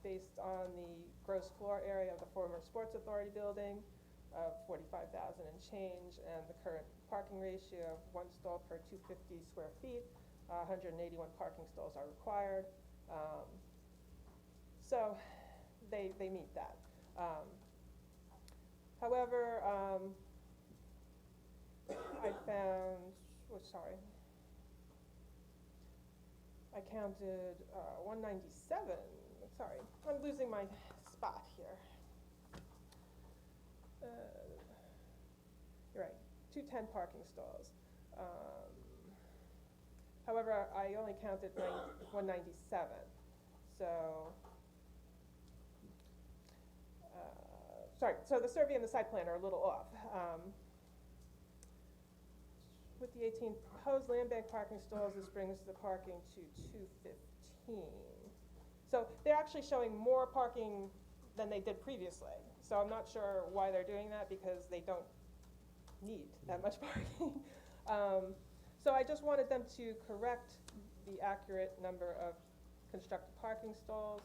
Based on the gross floor area of the former Sports Authority building of 45,000 and change, and the current parking ratio of 1 stall per 250 square feet, 181 parking stalls are required. So they meet that. However, I found, I counted 197, sorry, I'm losing my spot here. You're right, 210 parking stalls. However, I only counted 197, so, sorry, so the survey and the site plan are a little off. With the 18 proposed land bank parking stalls, this brings the parking to 215. So they're actually showing more parking than they did previously. So I'm not sure why they're doing that, because they don't need that much parking. So I just wanted them to correct the accurate number of constructed parking stalls,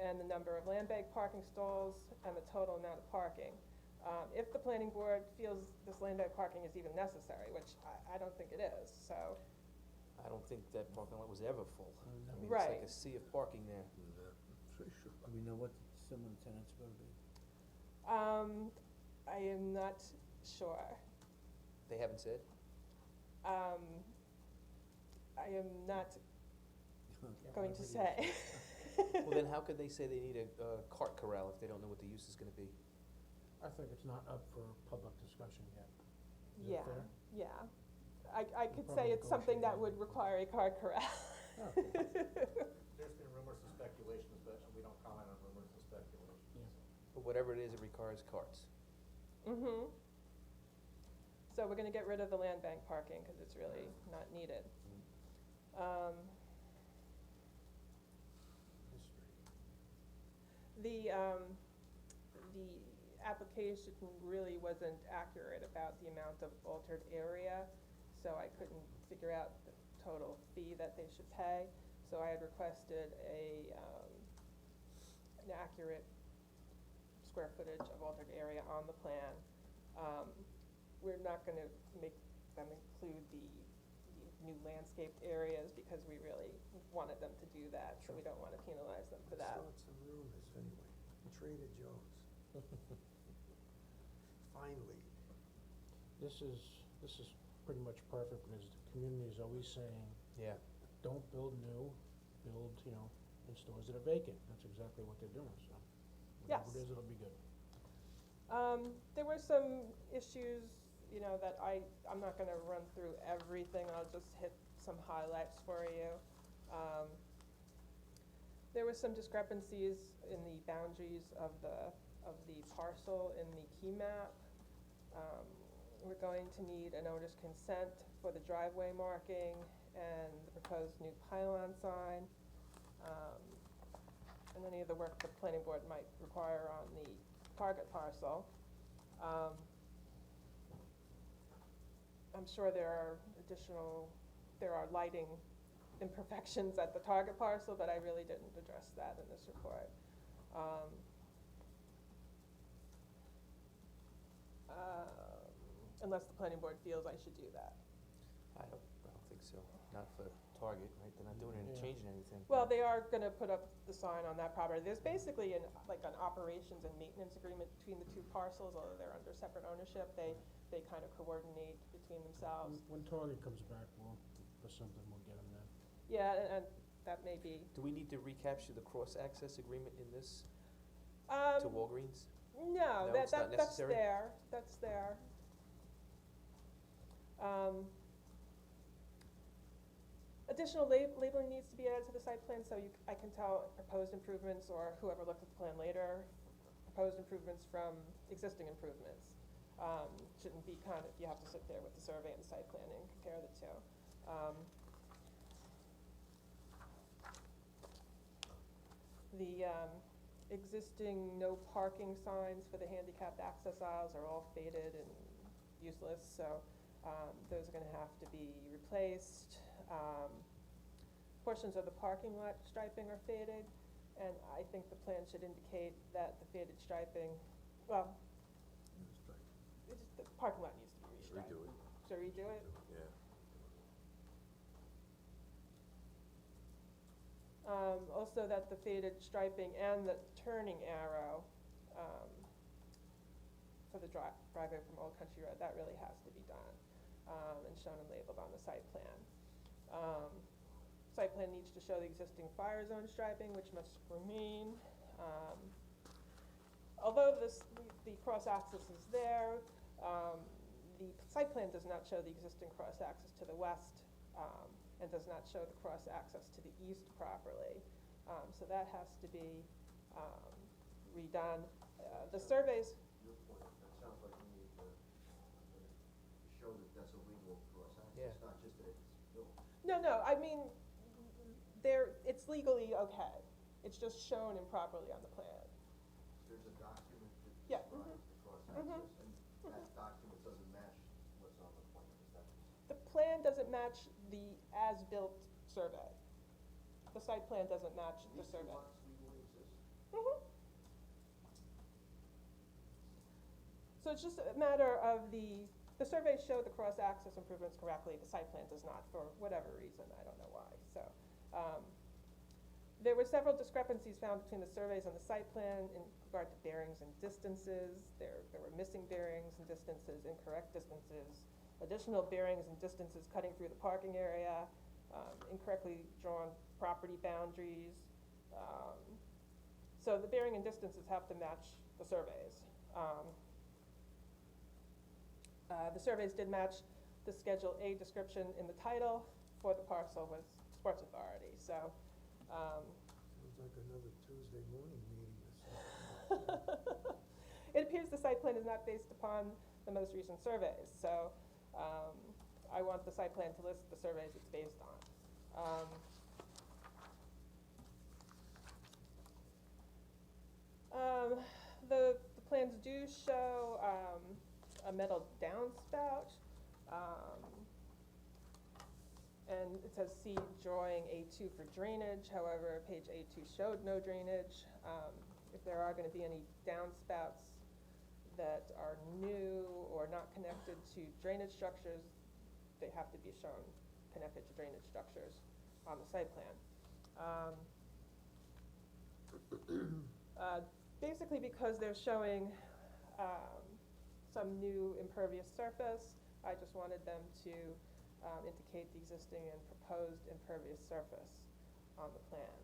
and the number of land bank parking stalls, and the total amount of parking. If the planning board feels this land bank parking is even necessary, which I don't think it is, so. I don't think that parking lot was ever full. I mean, it's Right. like a sea of parking there. For sure. Do we know what some of the tenants are gonna be? I am not sure. They haven't said? I am not going to say. Well, then how could they say they need a cart corral if they don't know what the use is gonna be? I think it's not up for public discussion yet. Is Yeah, that fair? yeah. I could probably say it's something that negotiate. would require a car corral. Okay. There's been rumors and speculations, but we don't comment on rumors and speculations. But whatever it is, it requires carts. Mm-hmm. So we're gonna get rid of the land bank parking, cause it's really not needed. The application really wasn't accurate about the amount of altered area, so I couldn't figure out the total fee that they should pay. So I had requested an accurate square footage of altered area on the plan. We're not gonna make them include the new landscaped areas, because we really wanted them to do that, so we don't wanna penalize them for that. I saw some rumors anyway, Trader Joe's. Finally. This is pretty much perfect, because the community is always saying, Yeah. don't build new, build, in stores that are vacant. That's exactly what they're doing, so. Yes. Whatever it is, it'll be good. There were some issues, that I'm not gonna run through everything, I'll just hit some highlights for you. There were some discrepancies in the boundaries of the parcel in the key map. We're going to need an owner's consent for the driveway marking and the proposed new pylon sign, and any of the work the planning board might require on the target parcel. I'm sure there are lighting imperfections at the target parcel, but I really didn't address that in this report. Unless the planning board feels I should do that. I don't think so. Not for Target, right? They're not doing any, Yeah. changing anything. Well, they are gonna put up the sign on that property. There's basically like an operations and maintenance agreement between the two parcels, although they're under separate ownership. They kind of coordinate between themselves. When Target comes back, for something, we'll get them then. Yeah, and that may be, Do we need to recapture the cross-access agreement in this to um, Walgreens? no, No, that, it's not that's necessary? there, that's there. Additional labeling needs to be added to the site plan, so I can tell proposed improvements, or whoever looked at the plan later, proposed improvements from existing improvements. Shouldn't be kind of, you have to sit there with the survey and the site plan and compare the two. The existing no parking signs for the handicapped access aisles are all faded and useless, so those are gonna have to be replaced. Portions of the parking lot striping are faded, and I think the plan should indicate that the faded striping, well, the parking lot needs to be restriped. Redo it. So redo it? Yeah. Also that the faded striping and the turning arrow, for the driveway from Old Country Road, that really has to be done, and shown and labeled on the site plan. Site plan needs to show the existing fire zone striping, which must remain. Although the cross-access is there, the site plan does not show the existing cross-access to the west, and does not show the cross-access to the east properly. So that has to be redone. The surveys, Your point, it sounds like we need to show that that's a legal cross-access, Yeah. not just that it's built. no, I mean, it's legally okay. It's just shown improperly on the plan. There's a document that Yeah, describes the cross-access, and that document doesn't match what's on the plan, is that? The plan doesn't match the as-built survey. The site plan doesn't match the These two survey. lots legally exist? So it's just a matter of the surveys show the cross-access improvements correctly, the site plan does not, for whatever reason, I don't know why, so. There were several discrepancies found between the surveys and the site plan in regard to bearings and distances. There were missing bearings and distances, incorrect distances, additional bearings and distances cutting through the parking area, incorrectly drawn property boundaries. So the bearing and distances have to match the surveys. The surveys did match the Schedule A description in the title for the parcel with Sports Authority, so. Sounds like another Tuesday morning meeting or something. It appears the site plan is not based upon the most recent surveys, so I want the site plan to list the surveys it's based on. The plans do show a metal downspout, and it says see drawing A2 for drainage, however, page A2 showed no drainage. If there are gonna be any downspouts that are new or not connected to drainage structures, they have to be shown connected to drainage structures on the site plan. Basically because they're showing some new impervious surface, I just wanted them to indicate the existing and proposed impervious surface on the plan.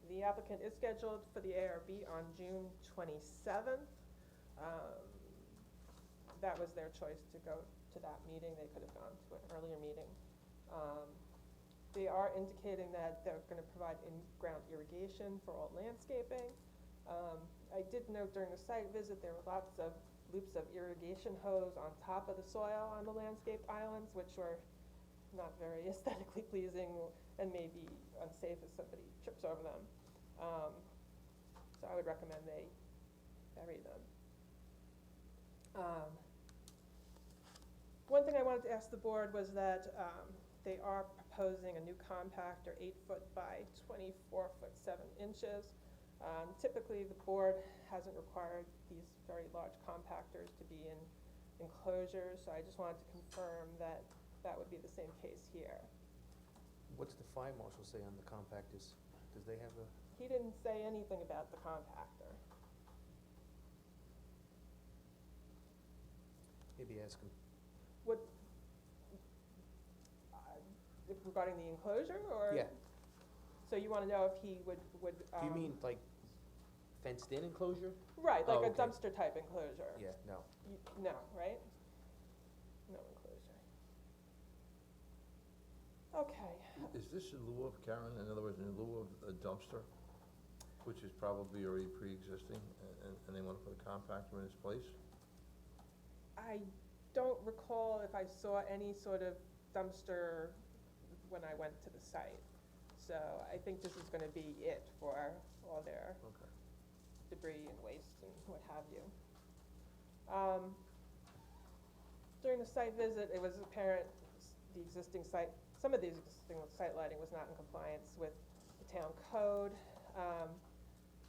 The applicant is scheduled for the ARB on June 27th. That was their choice to go to that meeting. They could have gone to an earlier meeting. They are indicating that they're gonna provide in-ground irrigation for all landscaping. I did note during the site visit, there were lots of loops of irrigation hose on top of the soil on the landscaped islands, which were not very aesthetically pleasing and may be unsafe if somebody trips over them. So I would recommend they bury them. One thing I wanted to ask the board was that they are proposing a new compactor, 8 foot by 24 foot 7 inches. Typically, the board hasn't required these very large compactors to be in enclosures, so I just wanted to confirm that that would be the same case here. What's the fire marshal say on the compactors? Does they have a, He didn't say anything about the compactor. maybe ask him. What, regarding the enclosure, or? Yeah. So you wanna know if he would, Do you mean like fenced in enclosure? Right, Oh, like a okay. dumpster type enclosure? Yeah, no. No, right? No enclosure. Okay, Is this in lieu of, Karen, in other words, in lieu of a dumpster, which is probably already pre-existing, and they wanna put a compactor in its place? I don't recall if I saw any sort of dumpster when I went to the site. So I think this is gonna be it for all their Okay. debris and waste and what have you. During the site visit, it was apparent the existing site, some of the existing site lighting was not in compliance with the town code.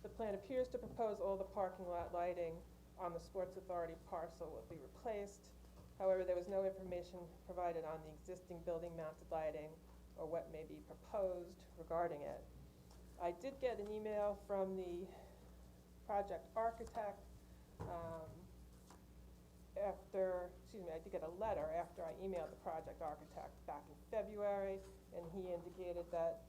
The plan appears to propose all the parking lot lighting on the Sports Authority parcel will be replaced. However, there was no information provided on the existing building mounted lighting or what may be proposed regarding it. I did get an email from the project architect, I did get a letter after I emailed the project architect back in February, and he indicated that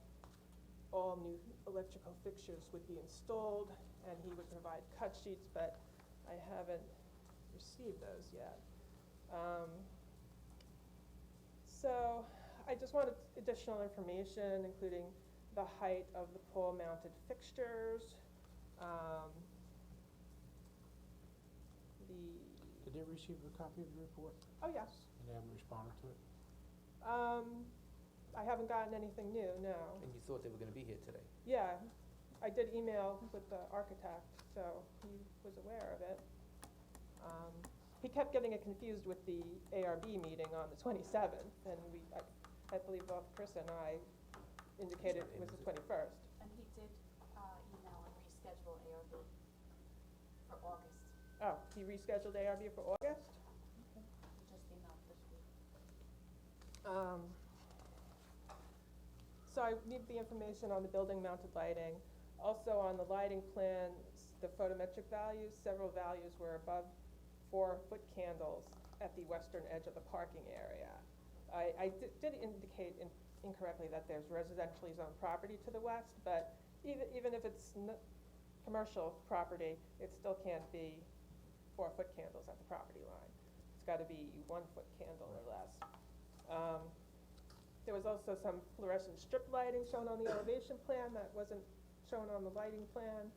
all new electrical fixtures would be installed, and he would provide cut sheets, but I haven't received those yet. So, I just wanted additional information, including the height of the pole-mounted fixtures, Did they receive a copy of the report, oh yes, and they haven't responded to it? I haven't gotten anything new, no. And you thought they were gonna be here today? Yeah, I did email with the architect, so he was aware of it. He kept getting it confused with the ARB meeting on the 27th, and I believe both Chris and I indicated it was the 21st. And he did, email and reschedule ARB for August. Oh, he rescheduled ARB for August? He just emailed this week. So I need the information on the building mounted lighting. Also on the lighting plan, the photometric values, several values were above 4-foot candles at the western edge of the parking area. I did indicate incorrectly that there's residentially zoned property to the west, but even if it's commercial property, it still can't be 4-foot candles at the property line. It's gotta be 1-foot candle or less. There was also some fluorescent strip lighting shown on the elevation plan that wasn't shown on the lighting plan.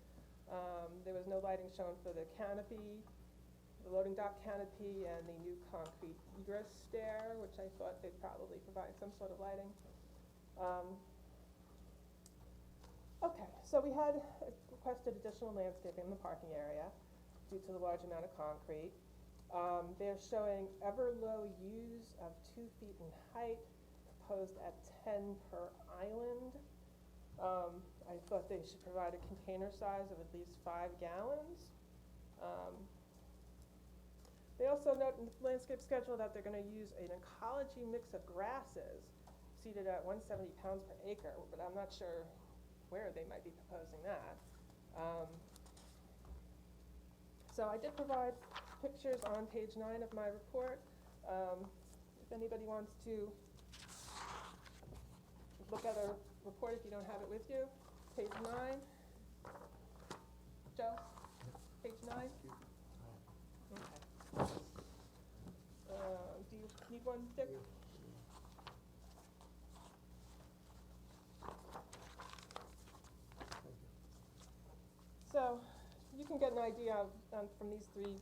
There was no lighting shown for the canopy, the loading dock canopy, and the new concrete egress stair, which I thought they'd probably provide some sort of lighting. Okay, so we had requested additional landscaping in the parking area due to the large amount of concrete. They're showing ever-low U's of 2 feet in height, proposed at 10 per island. I thought they should provide a container size of at least 5 gallons. They also note in the landscape schedule that they're gonna use an ecology mix of grasses seeded at 170 pounds per acre, but I'm not sure where they might be proposing that. So I did provide pictures on page 9 of my report. If anybody wants to look at a report, if you don't have it with you, page 9. Joe, page 9? Okay. Do you need one, Dick? So, you can get an idea of, from these three,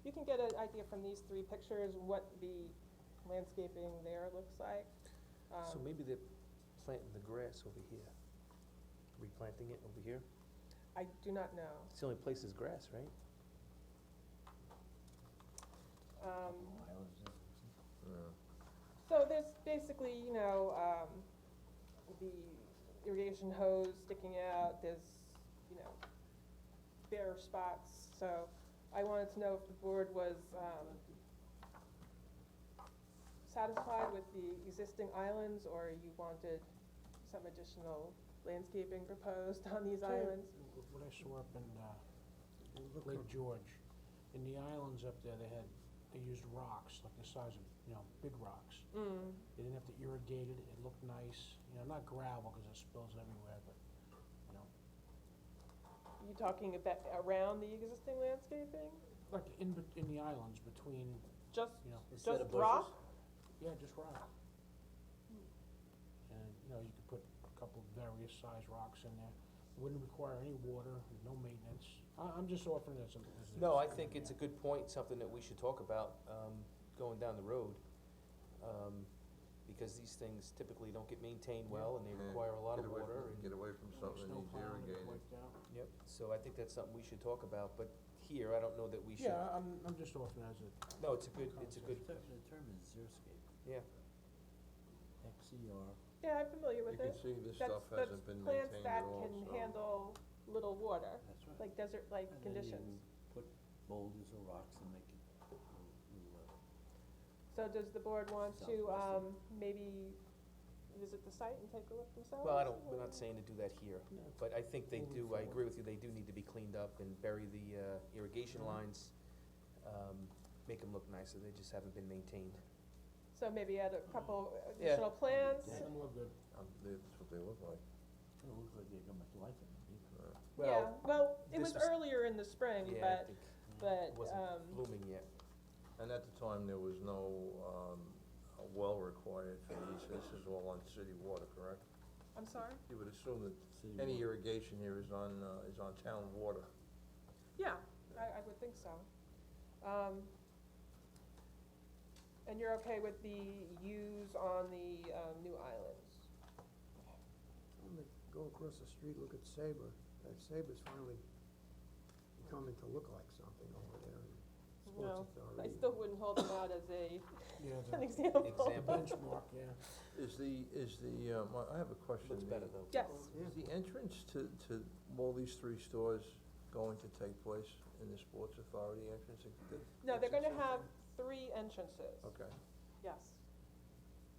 you can get an idea from these 3 pictures what the landscaping there looks like. So maybe they're planting the grass over here, replanting it over here? I do not know. It's the only place there's grass, right? So there's basically, the irrigation hose sticking out, there's, bare spots, so I wanted to know if the board was, satisfied with the existing islands, or you wanted some additional landscaping proposed on these islands? What I saw up in, Look Lake for- George, in the islands up there, they used rocks, like the size of, big rocks. Mm, They didn't have to irrigate it, it looked nice, not gravel, cause it spills everywhere, but, you talking about around the existing landscaping? like in the islands between, Just, Instead just of bushes? rock? yeah, just rock. And, you could put a couple of various size rocks in there, wouldn't require any water, no maintenance. I'm just offering it as a. No, I think it's a good point, something that we should talk about, going down the road. Because these things typically don't get maintained well, and they Yeah, require a lot of get away water, from- and, Get away from something that Snow needs plowing, get irrigated. wiped out. yep, so I think that's something we should talk about, but here, I don't know that we should. Yeah, I'm just offering it as a. No, it's a good, The term is xeriscape. yeah. XER. Yeah, I'm familiar You with can it. see this That's- stuff hasn't been maintained at all, Plants that can so. handle little water, That's right. like desert-like And then conditions. you put boulders or rocks and make it little, So does the board want to, Southwestern. maybe visit the site and take a look themselves? Well, we're not saying to do that here, No. but I think they Moving do, I forward. agree with you, they do need to be cleaned up and bury the, irrigation lines, make them look nicer, they just haven't been maintained. So maybe add a couple Yeah. additional plans? Make them look good. That's what they look like. It looks like they got much life in them either. Yeah, well, it this was earlier in the spring, Yeah, I but, think but, it wasn't blooming yet. And at the time, there was no, a well required for these, this is all on city water, correct? I'm sorry? You would assume that City any water. irrigation here is on town water. Yeah, I would think so. And you're okay with the use on the, new islands? When they go across the street, look at Sabre, that Sabre's finally becoming to look like something over there in No, Sports I Authority. still wouldn't hold them out as a, Yeah, an the example. Example. benchmark, yeah. I have a question. Looks better though. Yes, Is the entrance to all these three stores going to take place in the Sports Authority entrance? no, they're gonna have 3 entrances, Okay. yes.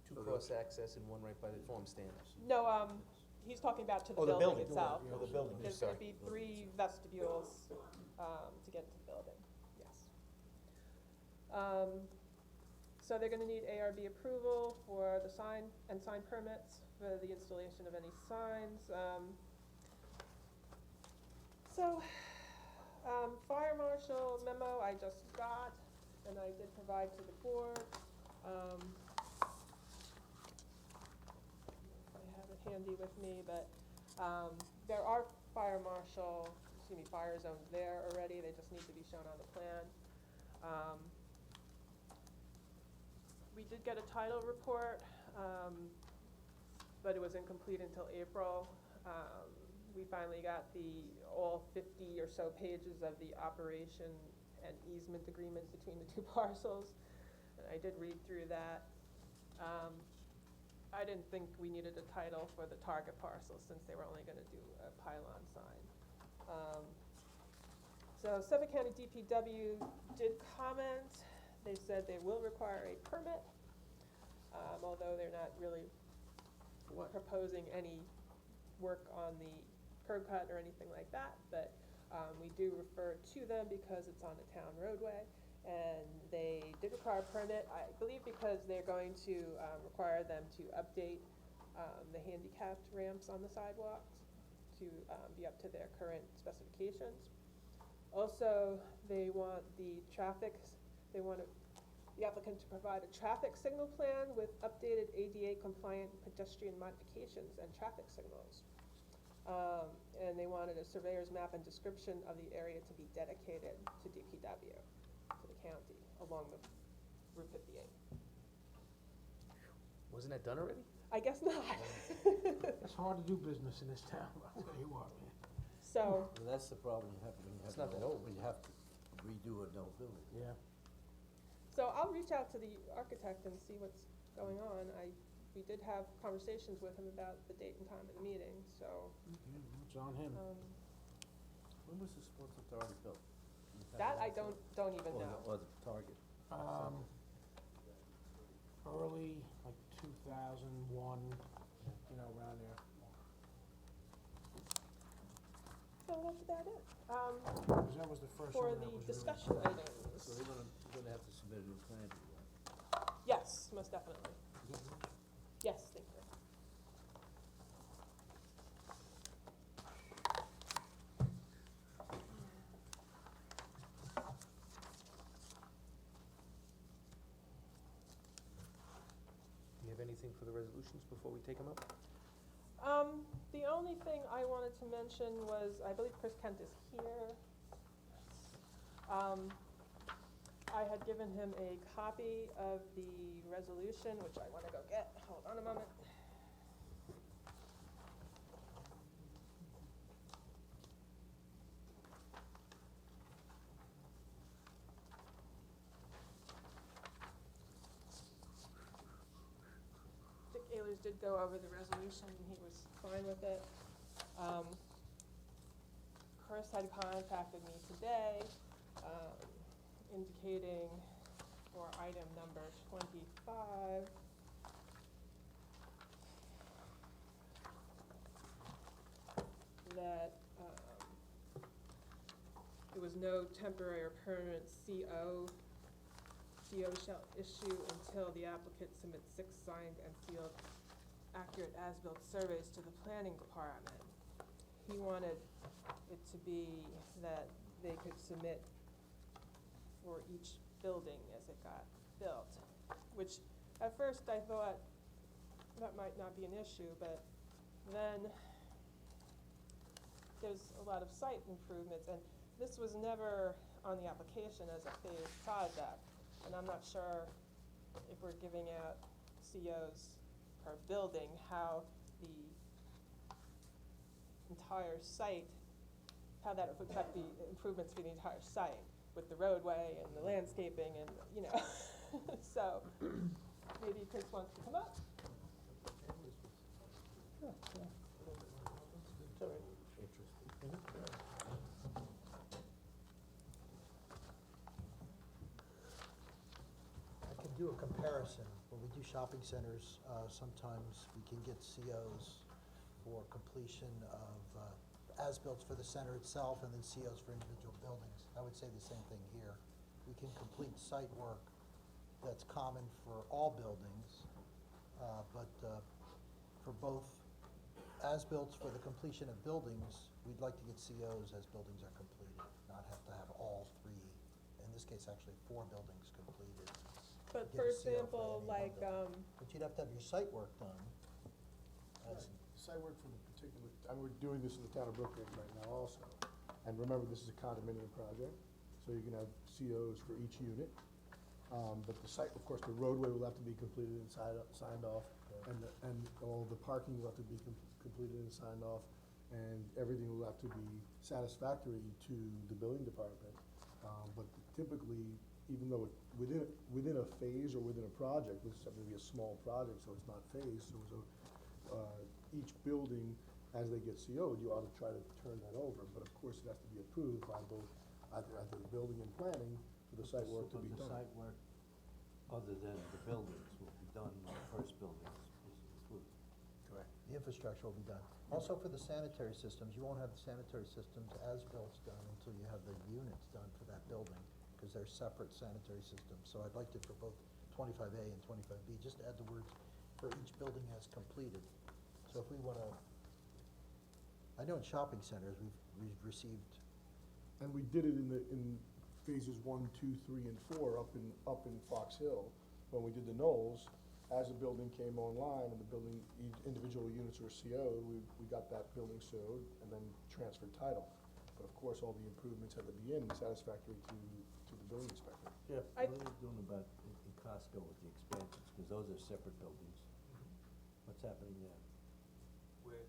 Two So cross access and one right by the farm stand. No, he's talking about to the Oh, the building building. itself. Oh, the building, There's sorry. gonna be 3 vestibules, to get into the building, yes. So they're gonna need ARB approval for the sign and sign permits for the installation of any signs. Fire marshal memo I just got, and I did provide to the board. I have it handy with me, but, there are fire zones there already, they just need to be shown on the plan. We did get a title report, but it was incomplete until April. We finally got all 50 or so pages of the operation and easement agreement between the 2 parcels, and I did read through that. I didn't think we needed a title for the target parcel since they were only gonna do a pylon sign. So Suffolk County DPW did comment, they said they will require a permit, although they're not really proposing any work on the curb cut or anything like that, but, we do refer to them because it's on a town roadway, and they did require a permit, I believe because they're going to, require them to update, the handicapped ramps on the sidewalks to, be up to their current specifications. Also, they want the applicant to provide a traffic signal plan with updated ADA compliant pedestrian modifications and traffic signals. And they wanted a surveyor's map and description of the area to be dedicated to DPW, to the county, along the Route 58. Wasn't that done already? I guess not. It's hard to do business in this town, I'll tell you what, man. So, Well, that's the problem you have when you have It's not an that old, old. when you have to redo an old building. Yeah. so I'll reach out to the architect and see what's going on. We did have conversations with him about the date and time of the meeting, so, It's on him. When was the Sports Authority built? that I don't even Or know. Or the target? early, like 2001, you know, around there. So that's about it. 'Cause that was the first For one that the was really. discussion items, So they're gonna have to submit a new plan to you, right? yes, most definitely. Yes, thank you. Do you have anything for the resolutions before we take them up? The only thing I wanted to mention was, I believe Chris Kent is here. I had given him a copy of the resolution, which I wanna go get, hold on a moment. Dick Ehlers did go over the resolution, and he was fine with it. Chris had contacted me today, indicating for item number 25, that, there was no temporary or permanent CO. CO shall issue until the applicant submits 6 signed and sealed accurate as-built surveys to the planning department. He wanted it to be that they could submit for each building as it got built, which at first I thought that might not be an issue, but then there's a lot of site improvements, and this was never on the application as a phase project, and I'm not sure if we're giving out COs per building, how the entire site, how that would affect the improvements for the entire site with the roadway and the landscaping and, you know. So, maybe Chris wants to come up. I can do a comparison. When we do shopping centers, sometimes we can get COs for completion of as-built for the center itself and then COs for individual buildings. I would say the same thing here. We can complete site work that's common for all buildings, but for both as-built for the completion of buildings, we'd like to get COs as buildings are completed, not have to have all 3, in this case, actually 4 buildings completed. But Get for a CO example, any one like, building. But you'd have to have your site work done. As- Site work for the particular, I mean, we're doing this in the town of Brookhaven right now also. And remember, this is a condominium project, so you can have COs for each unit. But the site, of course, the roadway will have to be completed and signed off, and all the parking will have to be completed and signed off, and everything will have to be satisfactory to the building department. But typically, even though within a phase or within a project, this is going to be a small project, so it's not phased, so each building, as they get CO'd, you ought to try to turn that over, but of course, it has to be approved by both, either the building and planning for the site work to be But done. the site work, other than the buildings, will be done when the first building is approved. Correct. The infrastructure will be done. Also for the sanitary systems, you won't have the sanitary systems as built done until you have the units done for that building, because they're separate sanitary systems. So I'd like to, for both 25A and 25B, just add the words, for each building as completed. So if we wanna, I know in shopping centers, we've received, And we did it in phases 1, 2, 3, and 4 up in Fox Hill, when we did the Knolls. As the building came online and the building, each individual units were CO'd, we got that building CO'd and then transferred title. But of course, all the improvements had to be in satisfactory to the building inspector. Jeff, what are they doing about in Costco with the expansions, because those are separate buildings? What's happening there? With,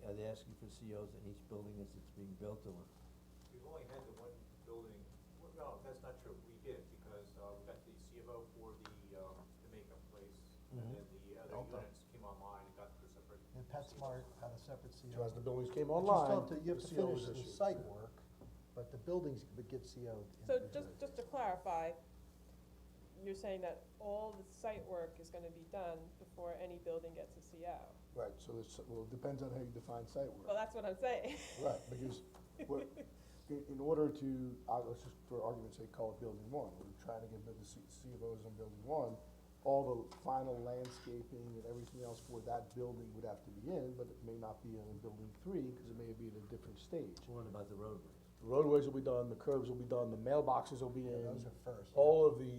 Are they asking for COs in each building as it's being built, or? we've only had the one building, well, no, that's not true, we did, because, we got the CFO for the makeup place, and then the other Ulta. units came online and got the separate. and PetSmart had a separate CO. So as the buildings came But online, you have the to CO finish was the issued. site work, but the buildings would get CO'd so individually. just to clarify, you're saying that all the site work is gonna be done before any building gets a CO. Right, so it's, well, it depends on how you define site work. Well, that's what I'm saying. Right, because what, in order to, let's just for argument's sake, call it building one, we're trying to get the C of Os on building one, all the final landscaping and everything else for that building would have to be in, but it may not be in building three, because it may be at a different stage. What about the roadways? The roadways will be done, the curbs will be done, the mailboxes will be in. Those are first. All of the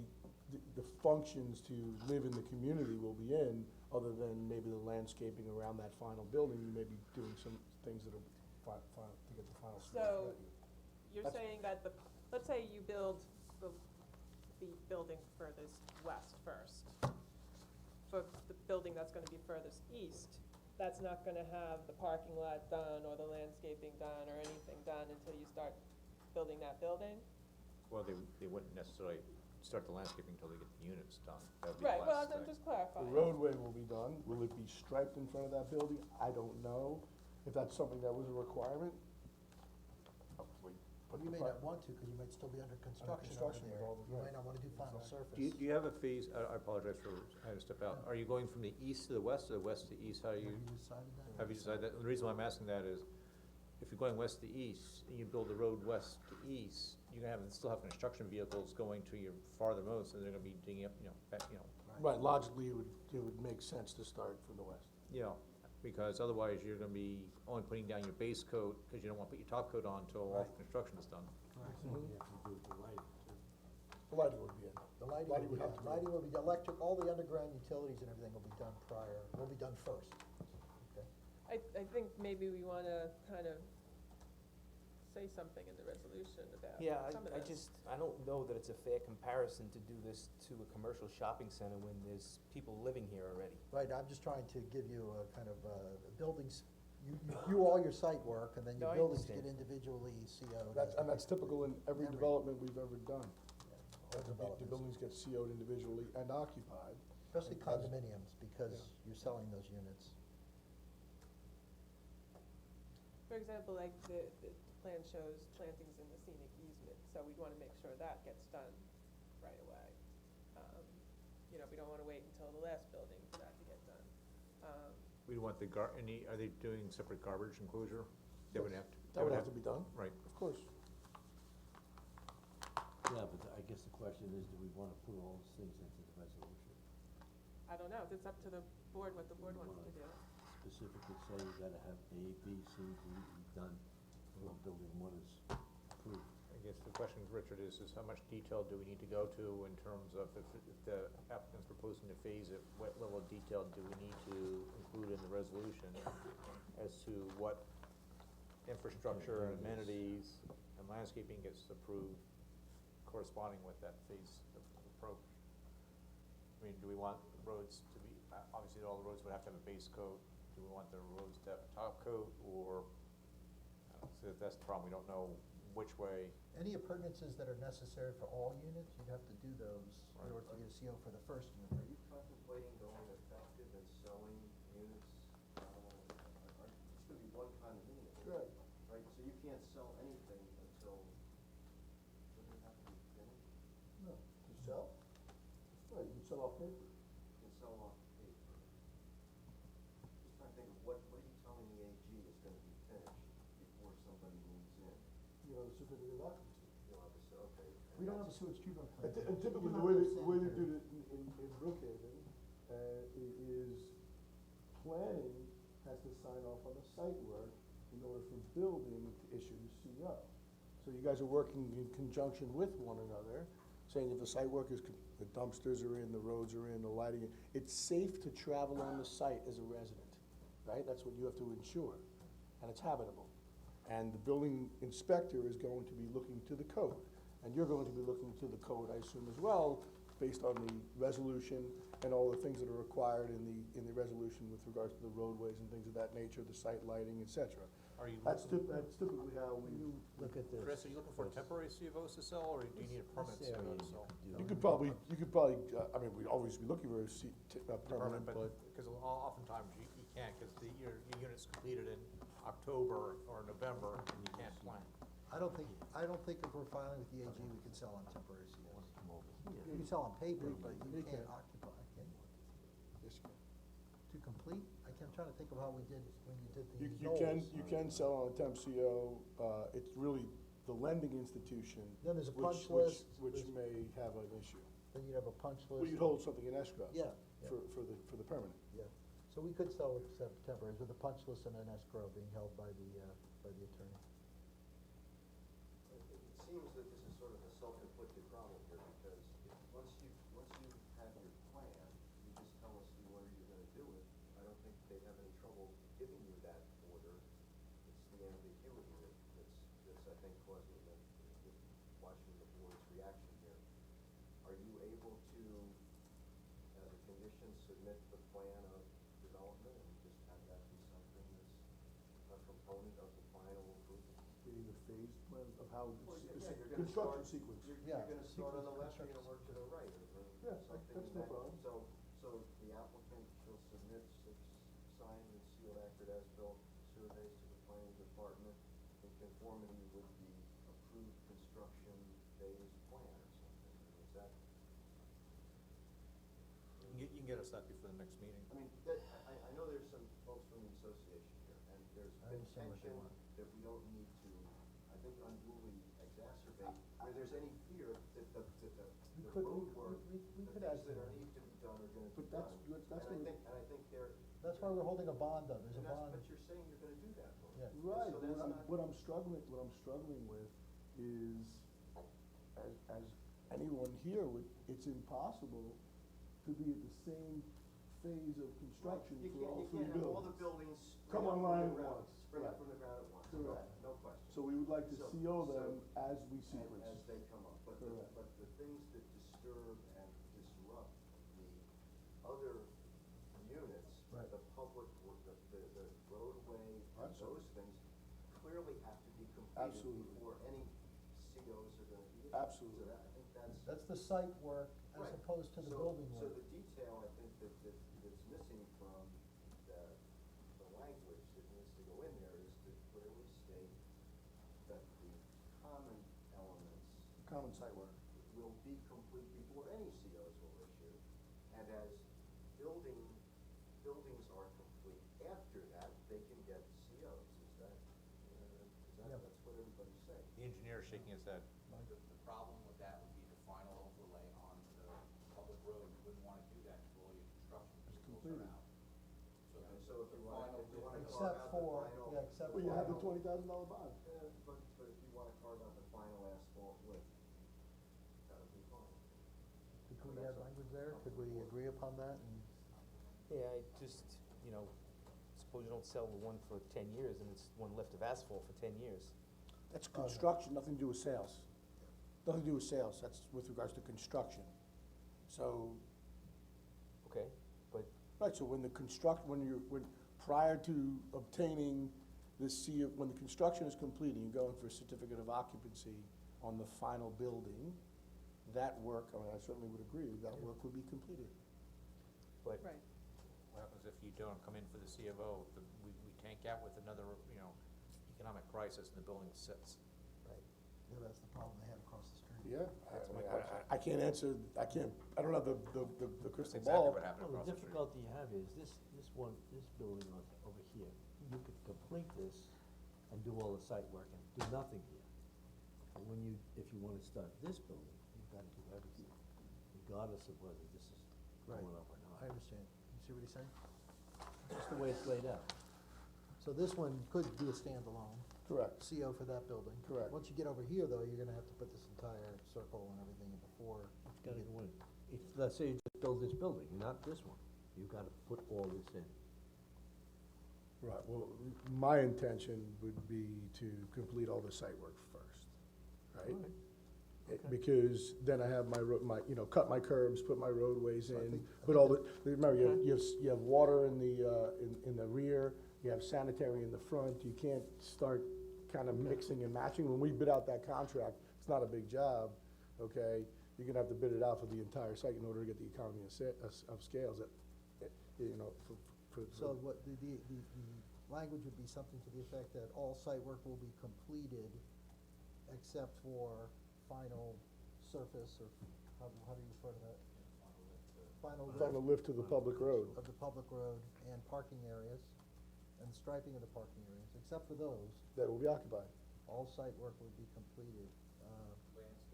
functions to live in the community will be in, other than maybe the landscaping around that final building, you may be doing some things that are to get the final space So, ready. you're That's- saying that let's say you build the building furthest west first. For the building that's gonna be furthest east, that's not gonna have the parking lot done or the landscaping done or anything done until you start building that building? Well, they wouldn't necessarily start the landscaping until they get the units done. That would be the Right, well, last I'm thing. just clarifying. The roadway will be done, will it be striped in front of that building? I don't know, if that's something that was a requirement. But You may not want to, because you might still be under construction over construction with there. all the- You right. might not wanna do final surface. Do you have a phase, I apologize for, I had to step out. Are you going from the east to the west, or the west to east? How are Have you, you decided that? have you decided that? The reason why I'm asking that is, if you're going west to east, and you build the road west to east, you're gonna still have construction vehicles going to your farthermost, and they're gonna be digging up, back, Right, logically, it would make sense to start from the west. because otherwise you're gonna be only putting down your base coat, cause you don't wanna put your top coat on until all the construction is done. The lighting would be in. The lighting Lighting will be would have done, to be- lighting will be, the electric, all the underground utilities and everything will be done will be done first. Okay. I think maybe we wanna kind of say something in the resolution about Yeah, some of I this. I don't know that it's a fair comparison to do this to a commercial shopping center when there's people living here already. Right, I'm just trying to give you a kind of, buildings, you do all your site work, and then No, your I buildings understand. get individually CO'd. That's typical in every Every- development we've ever done. all The developments. buildings get CO'd individually and occupied. Especially Because- condominiums, because Yeah. you're selling those units. For example, like the plan shows plantings in the scenic easement, so we'd wanna make sure that gets done right away. We don't wanna wait until the last building for that to get done. We want the are they doing separate garbage enclosure? They would have to. That would have to be done, Right. of course. Yeah, but I guess the question is, do we wanna put all those things into the resolution? I don't know, it's up to the board what the board wants to do. Specifically say you gotta have A, B, C, D, E done before building one is approved. I guess the question, Richard, is how much detail do we need to go to in terms of if the applicant's proposing to phase it, what level of detail do we need to include in the resolution as to what infrastructure and amenities and landscaping gets approved corresponding with that phase approach? I mean, do we want roads to be, obviously all the roads would have to have a base coat. Do we want the roads to have a top coat, or, so that's the problem, we don't know which way. Any appurtenances that are necessary for all units, you'd have to do those in order to get a CO for the first unit. Are you contemplating going effective and selling units? It's gonna be one condominium. Right. Right, so you can't sell anything until, doesn't it have to be finished? No, you sell? Right, you can sell off paper. You can sell off paper. Just trying to think of what are you telling the AG is gonna be finished before somebody moves in? You know, the certificate of occupancy. You'll have to say, okay. and We don't have a that's- sewage treatment And plant. and typically, We're the not way gonna they, the way they sanitary. do it in Brookhaven, is planning has to sign off on the site work in order for building to issue the CO. So you guys are working in conjunction with one another, saying if the site work is, the dumpsters are in, the roads are in, the lighting, it's safe to travel on the site as a resident, right? That's what you have to ensure, and it's habitable. And the building inspector is going to be looking to the code, and you're going to be looking to the code, I assume, as well, based on the resolution and all the things that are required in the resolution with regards to the roadways and things of that nature, the site lighting, et cetera. Are you That's typically how we, Look at this. Chris, are you looking for temporary CVOs to sell, or do you need a permanent CO to sell? you could probably, I mean, we'd always be looking for a permanent, but. Because oftentimes you can't, because your unit's completed in October or November, and you can't plan. I don't think if we're filing with the AG, we can sell on temporary COs. Come over here. You can sell on paper, but you They can't can. occupy, can you? Yes, you can. To complete, I'm trying to think of how we did when you did the You can sell on a temp CO, it's really the lending institution. Then there's a which- punch list, Which there's- may have an issue. Then you'd have a punch list. Well, you'd hold something in escrow. Yeah, yeah. For the permanent. Yeah, so we could sell with temporaries with a punch list and an escrow being held by the attorney. It seems that this is sort of a self-inflicted problem here, because once you have your plan, you just tell us where you're gonna do it. I don't think they'd have any trouble giving you that order. It's the ambiguity that's I think causing watching the board's reaction here. Are you able to, as a condition, submit the plan of development and just have that be something that's a component of the final approval? Meaning the phase plan of how, Well, the yeah, you're gonna construction start- sequence. Yeah, You're gonna start on the sequence left, you're gonna work to the right, or Yeah, something that's no that, problem. so the applicant shall submit 6 signed and sealed accurate as-built surveys to the planning department in conformity with the approved construction phase plan or something, is that? You can get us that before the next meeting. I mean, I know there's some folks from the association here, and there's I been understand what they tension want. that we don't need to, I think, unduly exacerbate, where there's any fear that the We could- road we- work, we- we the could things add that to are that. need to be done are gonna be But done. that's And the- I think they're. That's why we're holding a bond though, there's a And that's, bond. but you're saying you're gonna do that, though. Yeah. Right, So but that's not. what I'm struggling with is, as anyone here would, it's impossible to be at the same phase of construction You for all can't, three you can't have all the buildings. buildings. Come spring up from online the at ground- once, Spring up right. from the ground at once. Correct. No question. So we would like to So- CO so- them as we sequence. As they come up, but Correct. the things that disturb and disrupt the other units, Right. the public, the roadway, and Absolutely. those things clearly have to be completed Absolutely. before any COs are gonna be issued. Absolutely. So that, I think that's. That's the site work as Right. opposed to the So- building So work. the detail, I think, that's missing from the language that needs to go in there is to clearly state that the common elements Common site work. will be complete before any COs will issue. And as buildings are complete after that, they can get COs. Yeah. That's what everybody's saying. The engineer's shaking his head. The problem with that would be the final overlay on the public road, you wouldn't wanna do that until all your construction vehicles completed. are out. So And the so if you wanna, final if you wanna business- carve Except out the for, final. yeah, except Well, you have the for- $20,000 bond. But if you wanna carve out the final asphalt width, that would be fine. Could we add language there? Could we agree upon that? And Yeah, I just, suppose you don't sell the one for 10 years and it's one lift of asphalt for 10 years. That's construction, nothing to do with sales. Nothing to do with sales, that's with regards to construction. So, Okay, but right, so when prior to obtaining the CO, when the construction is complete and you're going for a certificate of occupancy on the final building, that work, I mean, I certainly would agree, that work would be completed. But Right. What happens if you don't come in for the C of O? We tank out with another, economic crisis and the building sits. yeah, that's the problem they have across the street. Yeah, That's my I question. I can't answer, I don't have the crystal That's ball. exactly what happened Well, across the the street. difficulty you have is this building over here, you could complete this and do all the site work and do nothing here. But if you wanna start this building, you've gotta do everything, regardless of whether this is Right. going up or I not. understand. You see what he's saying? Just the way it's laid out. So this one could be a standalone. Correct. CO for that building. Correct. Once you get over here, though, you're gonna have to put this entire circle and everything in before. It's gotta go in. Let's say you just build this building, not this one, you've gotta put all this in. Right, well, my intention would be to complete all the site work first, right? Because then I have cut my curbs, put my roadways So I in, think- put all the, remember, you have water in the rear, you have sanitary in the front, you can't start kind of mixing and matching. When we bid out that contract, it's not a big job, okay? You're gonna have to bid it out for the entire site in order to get the economy of scales, So what, the language would be something to the effect that all site work will be completed except for final surface, or how do you refer to that? Final Final lift to the public road. of the public road and parking areas, and striping of the parking areas, except for those, That will be occupied. all site work would be completed.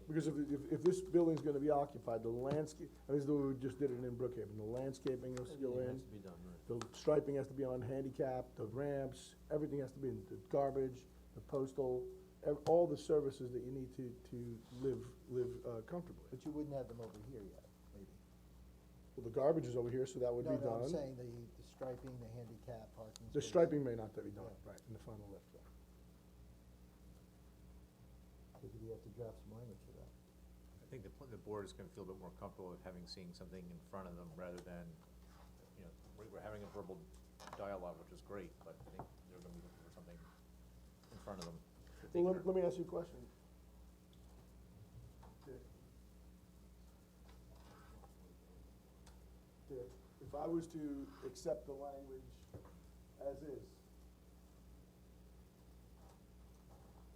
Because if this building's gonna be occupied, the landscape, I mean, this is the way we just did it in Brookhaven, the landscaping has to go Everything in. has to be done, right. The striping has to be on handicap, the ramps, everything has to be in, the garbage, the postal, all the services that you need to live comfortably. But you wouldn't have them over here yet, maybe. Well, the garbage is over here, so that would be No, I'm done. saying the striping, the handicap parking. The spaces. striping may not be done, Yeah. right, in the final lift, yeah. Maybe you have to draft some language for that. I think the board is gonna feel a bit more comfortable with having, seeing something in front of them rather than, you know, we're having a verbal dialogue, which is great, but I think they're gonna be looking for something in front of them. to take Well, care of. let me ask you a question. Dick, if I was to accept the language as is,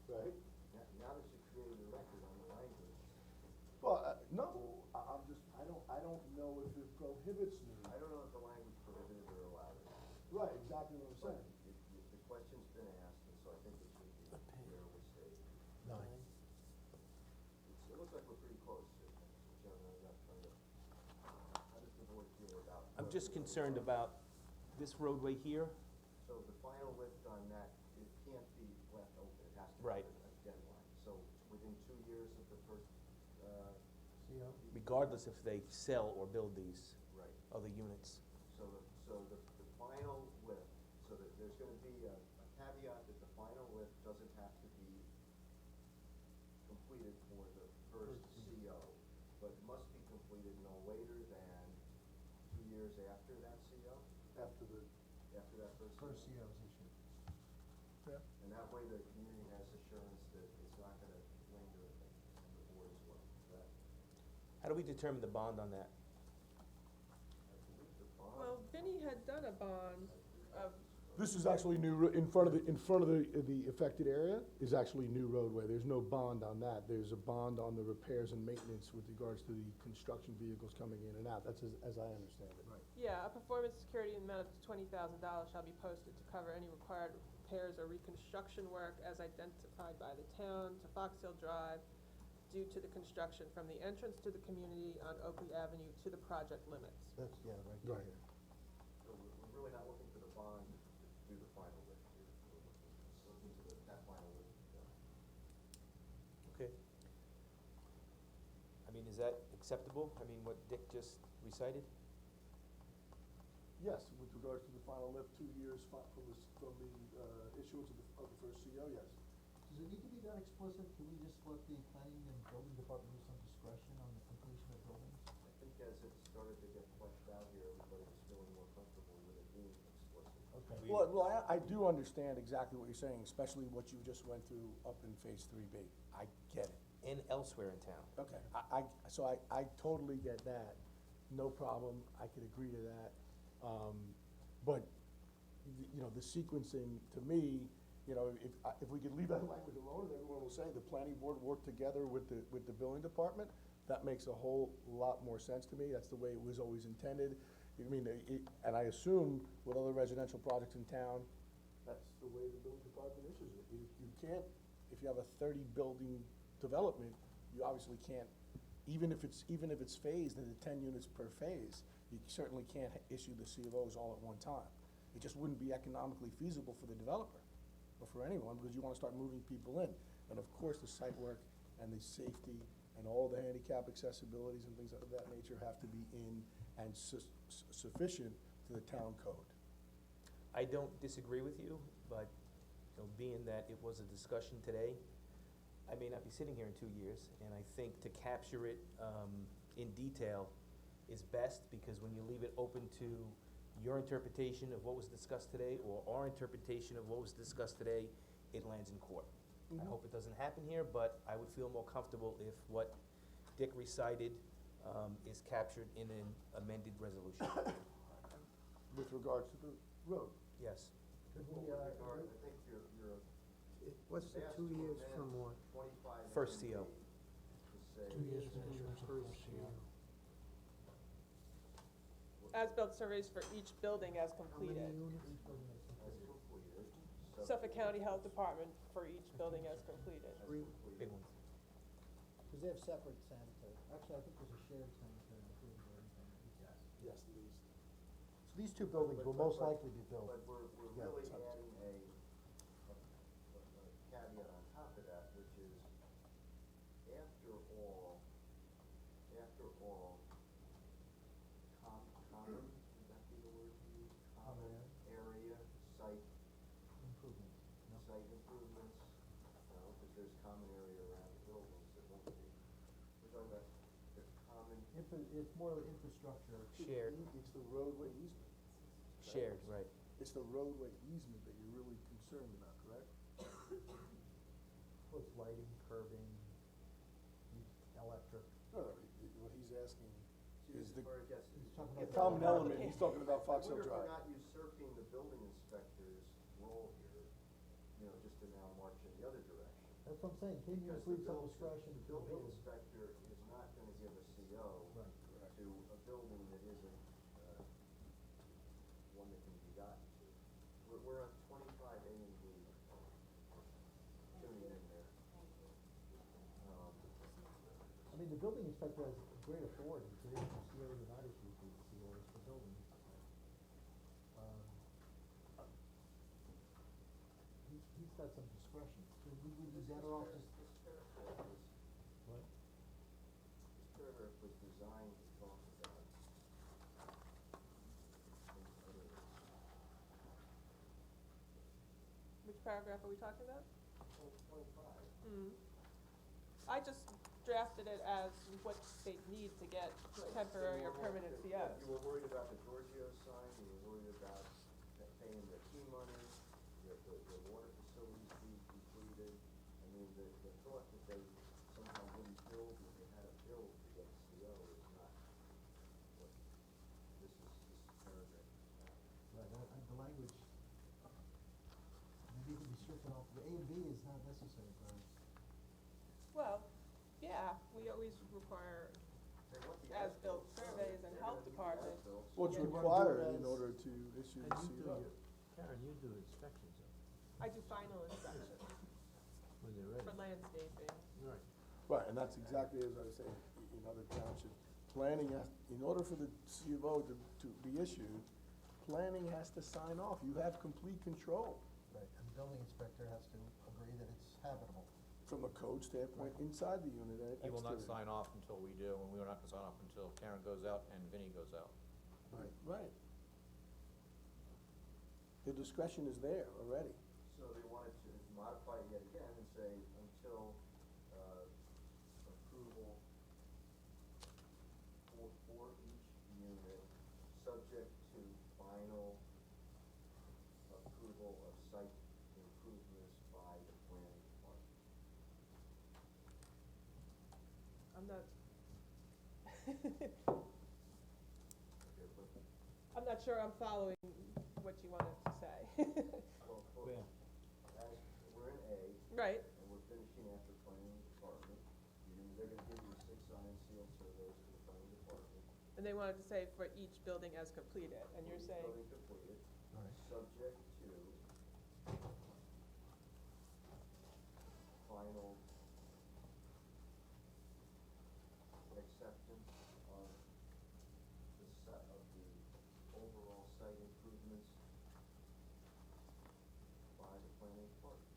right? Now that you created a record on the language, Well, no, I don't know if it prohibits me. I don't know if the language prohibited or allowed it. Right, exactly what I'm But saying. the question's been asked, and so I think it should be clearly stated. Nine. It looks like we're pretty close, Chairman, I'm not trying to, how does the board feel about? I'm just concerned about this roadway here. So the final lift on that, it can't be left open, it has to Right. have a deadline. So within 2 years of the first, CO? Regardless if they sell or build these right. other units. So the final lift, so that there's gonna be a caveat that the final lift doesn't have to be completed for the first CO, but must be completed no later than 2 years after that CO, After the, after that first CO. First CO is issued. And that way the community has assurance that it's not gonna linger on the board as well. That, How do we determine the bond on that? I believe the bond. Well, Vinnie had done a bond of, this is actually new, in front of the affected area is actually new roadway. There's no bond on that. There's a bond on the repairs and maintenance with regards to the construction vehicles coming in and out. That's as I understand it. Right. yeah, a performance security in the amount of $20,000 shall be posted to cover any required repairs or reconstruction work as identified by the town to Fox Hill Drive due to the construction from the entrance to the community on Oakley Avenue to the project limits. That's, yeah, right Right. here. So we're really not looking for the bond to do the final lift here. We're looking to that final lift to be done. Okay. I mean, is that acceptable? I mean, what Dick just recited? Yes, with regards to the final lift, 2 years from the issuance of the first CO, yes. Does it need to be that explicit? Can we just let the planning and building department use some discretion on the completion of buildings? I think as it started to get fleshed out here, everybody was feeling more comfortable with it being explicit. Okay. Well, I do understand exactly what you're saying, especially what you just went through up in phase 3B. I get it. And elsewhere in town? Okay, so I totally get that, no problem, I could agree to that. But, you know, the sequencing, to me, you know, if we could leave that language alone, and everyone will say the planning board worked together with the building department, that makes a whole lot more sense to me, that's the way it was always intended. I mean, and I assume with other residential projects in town, that's the way the building department issues it. You can't, if you have a 30 building development, you obviously can't, even if it's phased into 10 units per phase, you certainly can't issue the C of Os all at one time. It just wouldn't be economically feasible for the developer, or for anyone, because you wanna start moving people in. And of course, the site work and the safety and all the handicap accessibilities and things of that nature have to be in and sufficient to the town code. I don't disagree with you, but, you know, being that it was a discussion today, I may not be sitting here in 2 years, and I think to capture it, in detail is best, because when you leave it open to your interpretation of what was discussed today, or our interpretation of what was discussed today, it lands in court. I hope it doesn't happen here, but I would feel more comfortable if what Dick recited, is captured in an amended resolution. With regards to the road. Yes. Well, with regard, I think What's the 2 years from what? 25 First MMD CO. to say. 2 years from First year. As-built surveys for each building as How many completed. units? As completed. Suffolk County Health Department for each building as completed. Big ones. Because they have separate sanitary, actually, I think there's a shared sanitary improvement or anything. Yes, these. So these two buildings will most likely be built. But we're Yeah, really it's up to- adding a caveat on top of that, which is, after all, common, would that be the word to use? Common area, site, Improvements, no? site improvements, because there's common area around the buildings that won't be, we're talking about the common. It's more infrastructure. Shared. It's the roadway easement. Shared, right. It's the roadway easement that you're really concerned about, correct? Well, it's lighting, curbing, electric. No, what he's asking is the Or I guess, He's talking if about common the- element, he's talking about I Fox Hill wonder if we're Drive. not usurping the building inspector's role here, just to now march in the other direction. That's what I'm saying, can you Because just leave the some buil- discretion the to building build? inspector is not gonna give a CO Right. to a building that isn't, one that can be gotten to. We're on 25 A and B, tuning in there. I mean, the building inspector has great authority to issue COs or not issue COs for buildings. He's got some discretion, so we would be better off just, This paragraph was, what? this paragraph was designed to talk about other. Which paragraph are we talking about? 25. I just drafted it as what they need to get temporary or permanent COs. You were worried about the Giorgio sign, you were worried about paying the key money, the water facilities being completed. I mean, the thought that they somehow wouldn't build when they had a build to get a CO is not what this paragraph is about. Right, the language, maybe it could be stricken off, the A and B is not necessary, Brian. Well, yeah, we always require They want the as-built as-built, surveys and they're health gonna do the department. as-built. What's Yeah. required in as- order to issue the And you do CO? Karen, you do inspections of I do final inspections when they're ready. for landscaping. Right. Right, and that's exactly as I was saying, in other townships, planning has, in order for the CFO to be issued, planning has to sign off, you have complete control. Right, and the building inspector has to agree that it's habitable. From a code standpoint, inside the unit and He will not exterior. sign off until we do, and we are not gonna sign off until Karen goes out and Vinnie goes out. Right. The discretion is there already. So they wanted to modify it yet again and say until, approval for each unit, subject to final approval of site improvements by the planning department. I'm not, Okay, but, I'm not sure I'm following what you wanted to say. well, Where? as, we're in A, Right, and we're finishing after planning department, they're gonna give you 6 signed sealed surveys to the planning department. and they wanted to say for each building as completed, and you're Each saying, building completed, Right. subject to final acceptance of the overall site improvements by the planning department.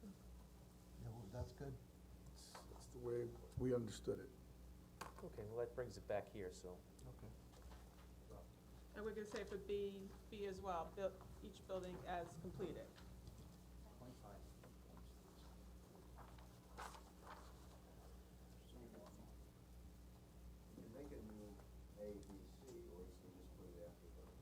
Yeah, well, that's good. It's the way we understood it. Okay, well, that brings it back here, so. Okay. and we're gonna say for B as well, each building as completed. 25. You can make it new A, B, C, or you can just put it after those.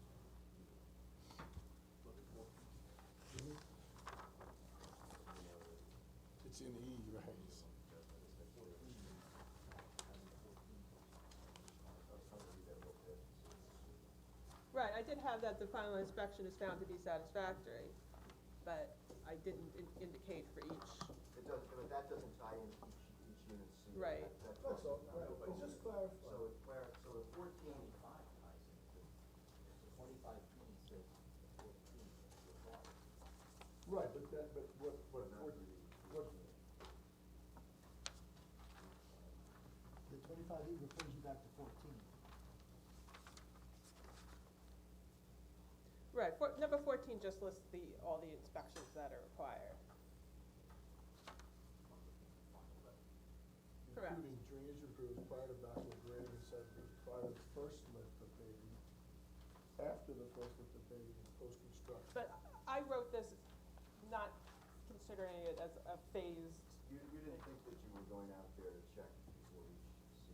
It's in E, right? Right, I did have that the final inspection is found to be satisfactory, but I didn't indicate for each, It does, but that doesn't tie in each unit's CO. Right. That's all, right, but it's just so clarifying. so the 14. Ties into, the 25 feet says 14 is required. Right, but what, The 25E brings you back to 14. right, number 14 just lists all the inspections that are required. Correct. including drainage improvements prior to backfill grading and sediment, prior to the first lift of paving, after the first lift of paving, and post-construction. But I wrote this not considering it as a phased, You didn't think that you were going out there to check before each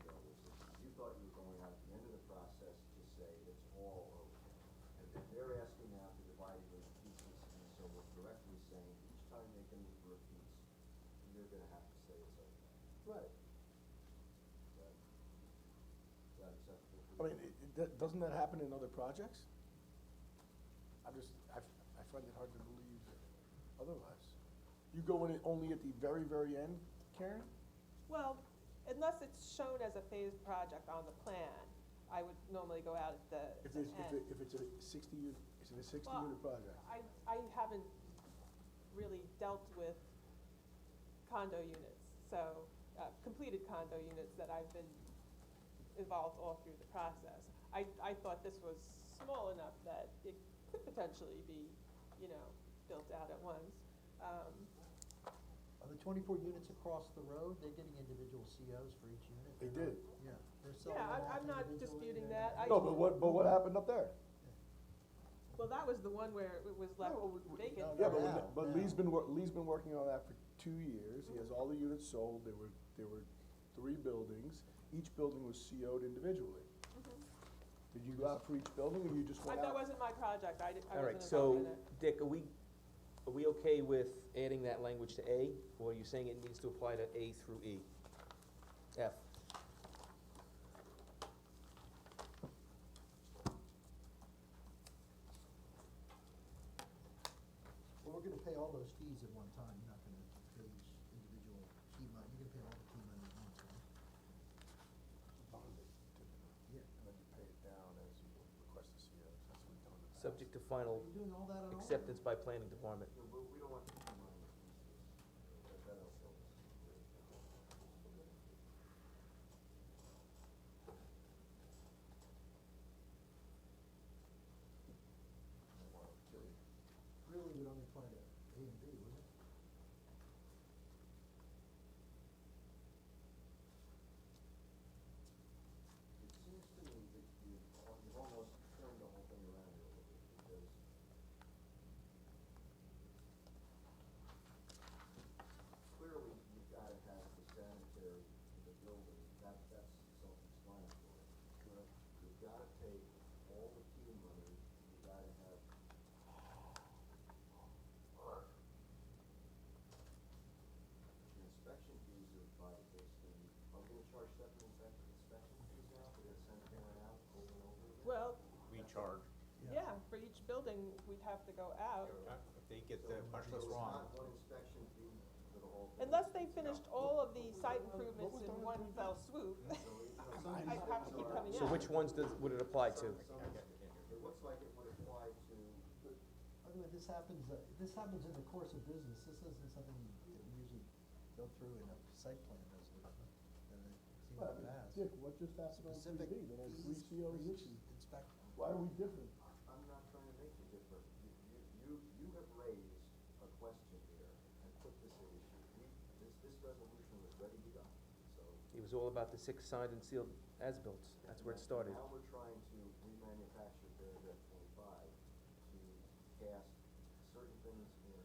CO was issued. You thought you were going out at the end of the process to say it's all okay. And then they're asking now to divide it into pieces, and so we're directly saying each time they can for a piece, you're gonna have to say it's okay. Right. Is that acceptable I for you? mean, doesn't that happen in other projects? I find it hard to believe otherwise. You go in it only at the very, very end, Karen? well, unless it's shown as a phased project on the plan, I would normally go out at the If end. it's a 60 unit, is it a 60 Well, unit project? I haven't really dealt with condo units, so, completed condo units that I've been involved all through the process. I thought this was small enough that it could potentially be, built out at once. Are the 24 units across the road, they're getting individual COs for each unit? They They're not- did. Yeah, they're selling Yeah, them off I'm not individually, disputing they're that. not- No, but what happened up there? Well, that was the one where it was left vacant. no, Yeah, Now, but now. Lee's been working on that for 2 years, he has all the units sold, there were 3 buildings, each building was CO'd individually. Did you go out for each building, or you just went out? That wasn't my project, I All right, wasn't so, involved in it. Dick, are we okay with adding that language to A, or are you saying it needs to apply to A through E? F? Well, we're gonna pay all those fees at one time, you're not gonna pay each individual key money, you're gonna pay all the key money at once, right? Bond it, typically. Yeah. And then you pay it down as you request the COs, that's what we've done in the past. Subject to final Are you doing all that on all of them? acceptance by planning department. No, we don't want to keep money in pieces. That'll help us. Really would only apply to A and B, wouldn't it? It seems to me that you've almost turned the whole thing around a little bit, because clearly you've gotta have the sanitary in the building, that's self-explanatory. Correct. You've gotta pay all the key money, you gotta have the inspection fees are by basically, are we gonna charge separate inspection fees now for the sanitary out over and over again? Well, We charge, yeah, for each building, we'd have to go out, if they get So the punch list it's wrong. not one inspection fee for the whole thing. unless they finished all of the site improvements in one fell swoop. I'd have to keep coming So out. which ones would it apply to? It looks like it would apply to, By the way, this happens in the course of business, this isn't something that we usually go through in a site plan resolution, that I've seen in But, the past. Dick, what just happened on Specific 3B, they had 3 fees COs for each issued? inspection. Why are we different? I'm not trying to make you different. You have raised a question here and put this at issue. This resolution was ready to go, so. It was all about the 6 signed and sealed as-bills, that's where it started. Now we're trying to remanufacture paragraph 25 to cast certain things in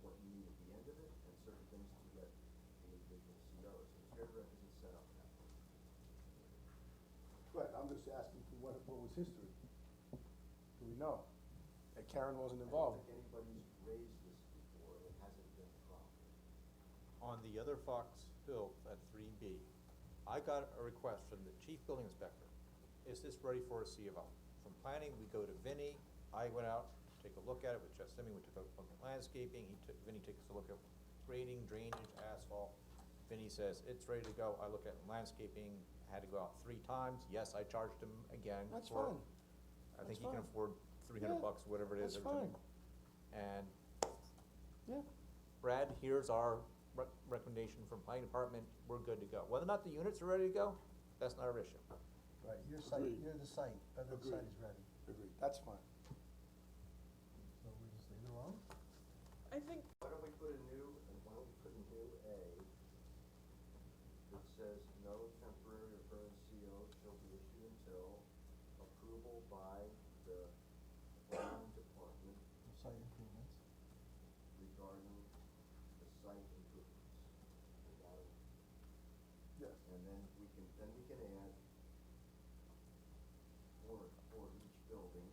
what you need at the end of it, and certain things to get the individual COs. And the paragraph isn't set up that way. Right, I'm just asking for what was history? Do we know? That Karen wasn't involved? I don't think anybody's raised this before, it hasn't been a problem. On the other Fox Hill at 3B, I got a request from the chief building inspector, is this ready for a C of O? From planning, we go to Vinnie, I went out take a look at it with Jeff Simmons, we took a look at landscaping, Vinny takes a look at grading, drainage, asphalt. Vinny says, it's ready to go. I look at landscaping, had to go out 3 times. Yes, I charged him again. That's for- fine. I think That's he can fine. afford $300 bucks, whatever it is. That's every time. fine. And Yeah. Brad, here's our recommendation from planning department, we're good to go. Whether or not the units are ready to go, that's not our issue. Right, your site, Agreed. you're the site, whether the site Agreed. is ready. Agreed, that's fine. So we just leave it alone? I think, Why don't we put a new A that says no temporary or permanent CO shall be issued until approval by the planning department Site improvements. regarding the site improvements. We got it? Yes. And then we can add for each building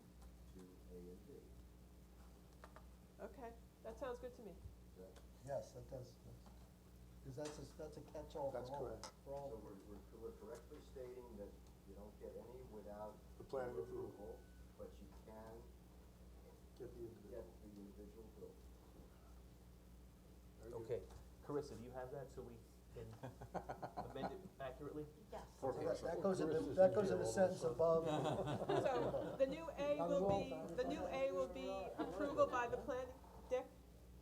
to A and B. okay, that sounds good to me. Is that? Yes, that does, because that's a catch-all for That's all, correct. for all. So we're correctly stating that you don't get any without The planning approval, but you can Get the get the individual building. Very good. Okay, Carissa, do you have that so we can amend it accurately? Yes. So that goes in the sentence above. So, the new A will be approval by the planning, Dick?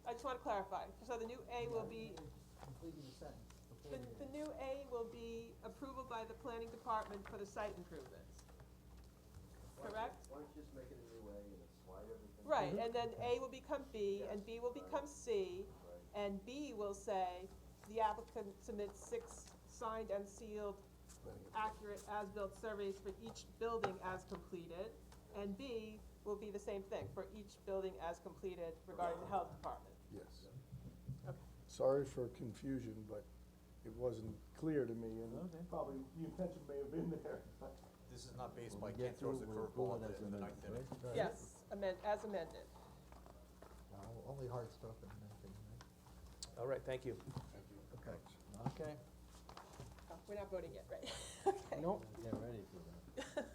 I just wanna clarify, so the new A will be, Completing the sentence before the new A will be approval by the planning department for the site improvements. Correct? Why don't you just make it a new A and slide everything? Right, and then A will become B, and B will become C, Right. and B will say, the applicant submits 6 signed and sealed accurate as-built surveys for each building as completed, and B will be the same thing for each building as completed regarding the health department. Yes. Okay. Sorry for confusion, but it wasn't clear to me, and probably the intention may have been there, but. This is not based by When we get Kent throws a through, we'll approve curveball it at as the ninth amended, inning. right? Yes, as amended. Only hard stuff in anything, right? All right, thank you. Okay. Okay. Oh, we're not voting yet, right? Okay. Nope. Get ready for that.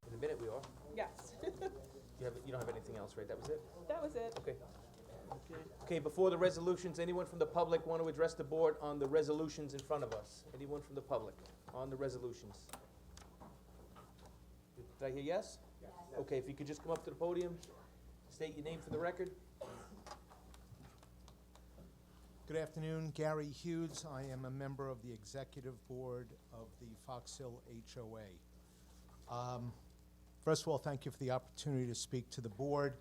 In a minute we are. Yes. You don't have anything else, right? That was it? That was it. Okay. Okay, before the resolutions, anyone from the public want to address the board on the resolutions in front of us? Anyone from the public on the resolutions? Did I hear yes? Yes. Okay, if you could just come up to the podium, state your name for the record. Good afternoon, Gary Hughes. I am a member of the executive board of the Fox Hill HOA. First of all, thank you for the opportunity to speak to the board.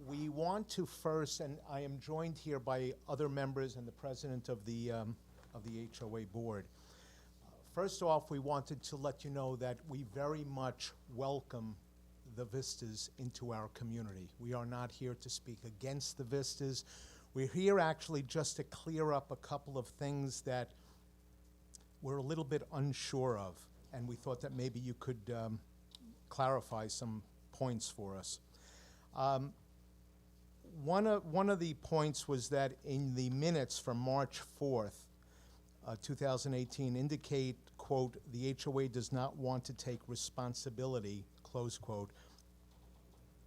We want to first, and I am joined here by other members and the president of the HOA board. First off, we wanted to let you know that we very much welcome the Vistas into our community. We are not here to speak against the Vistas. We're here actually just to clear up a couple of things that we're a little bit unsure of, and we thought that maybe you could clarify some points for us. One of the points was that in the minutes from March 4th, 2018 indicate, quote, the HOA does not want to take responsibility, close quote,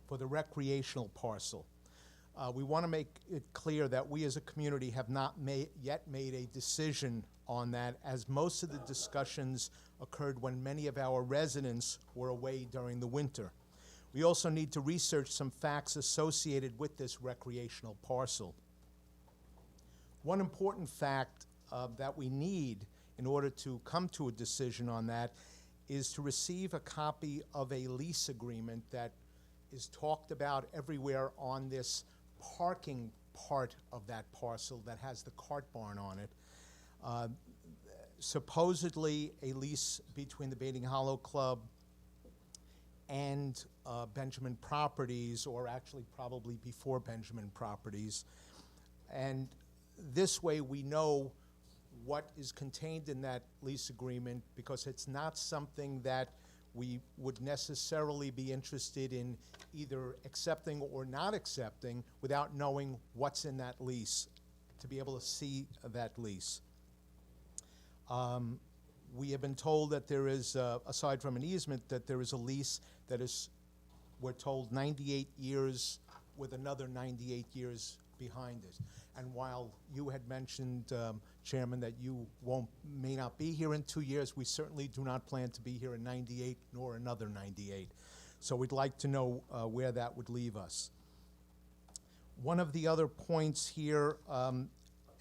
for the recreational parcel. We want to make it clear that we as a community have not yet made a decision on that, as most of the discussions occurred when many of our residents were away during the winter. We also need to research some facts associated with this recreational parcel. One important fact that we need in order to come to a decision on that is to receive a copy of a lease agreement that is talked about everywhere on this parking part of that parcel that has the cart barn on it. Supposedly a lease between the Baiting Hollow Club and Benjamin Properties, or actually probably before Benjamin Properties. And this way we know what is contained in that lease agreement, because it's not something that we would necessarily be interested in either accepting or not accepting without knowing what's in that lease, to be able to see that lease. We have been told that there is, aside from an easement, that there is a lease that is we're told 98 years with another 98 years behind it. And while you had mentioned, Chairman, that you may not be here in 2 years, we certainly do not plan to be here in 98 nor another 98. So we'd like to know where that would leave us. One of the other points here, and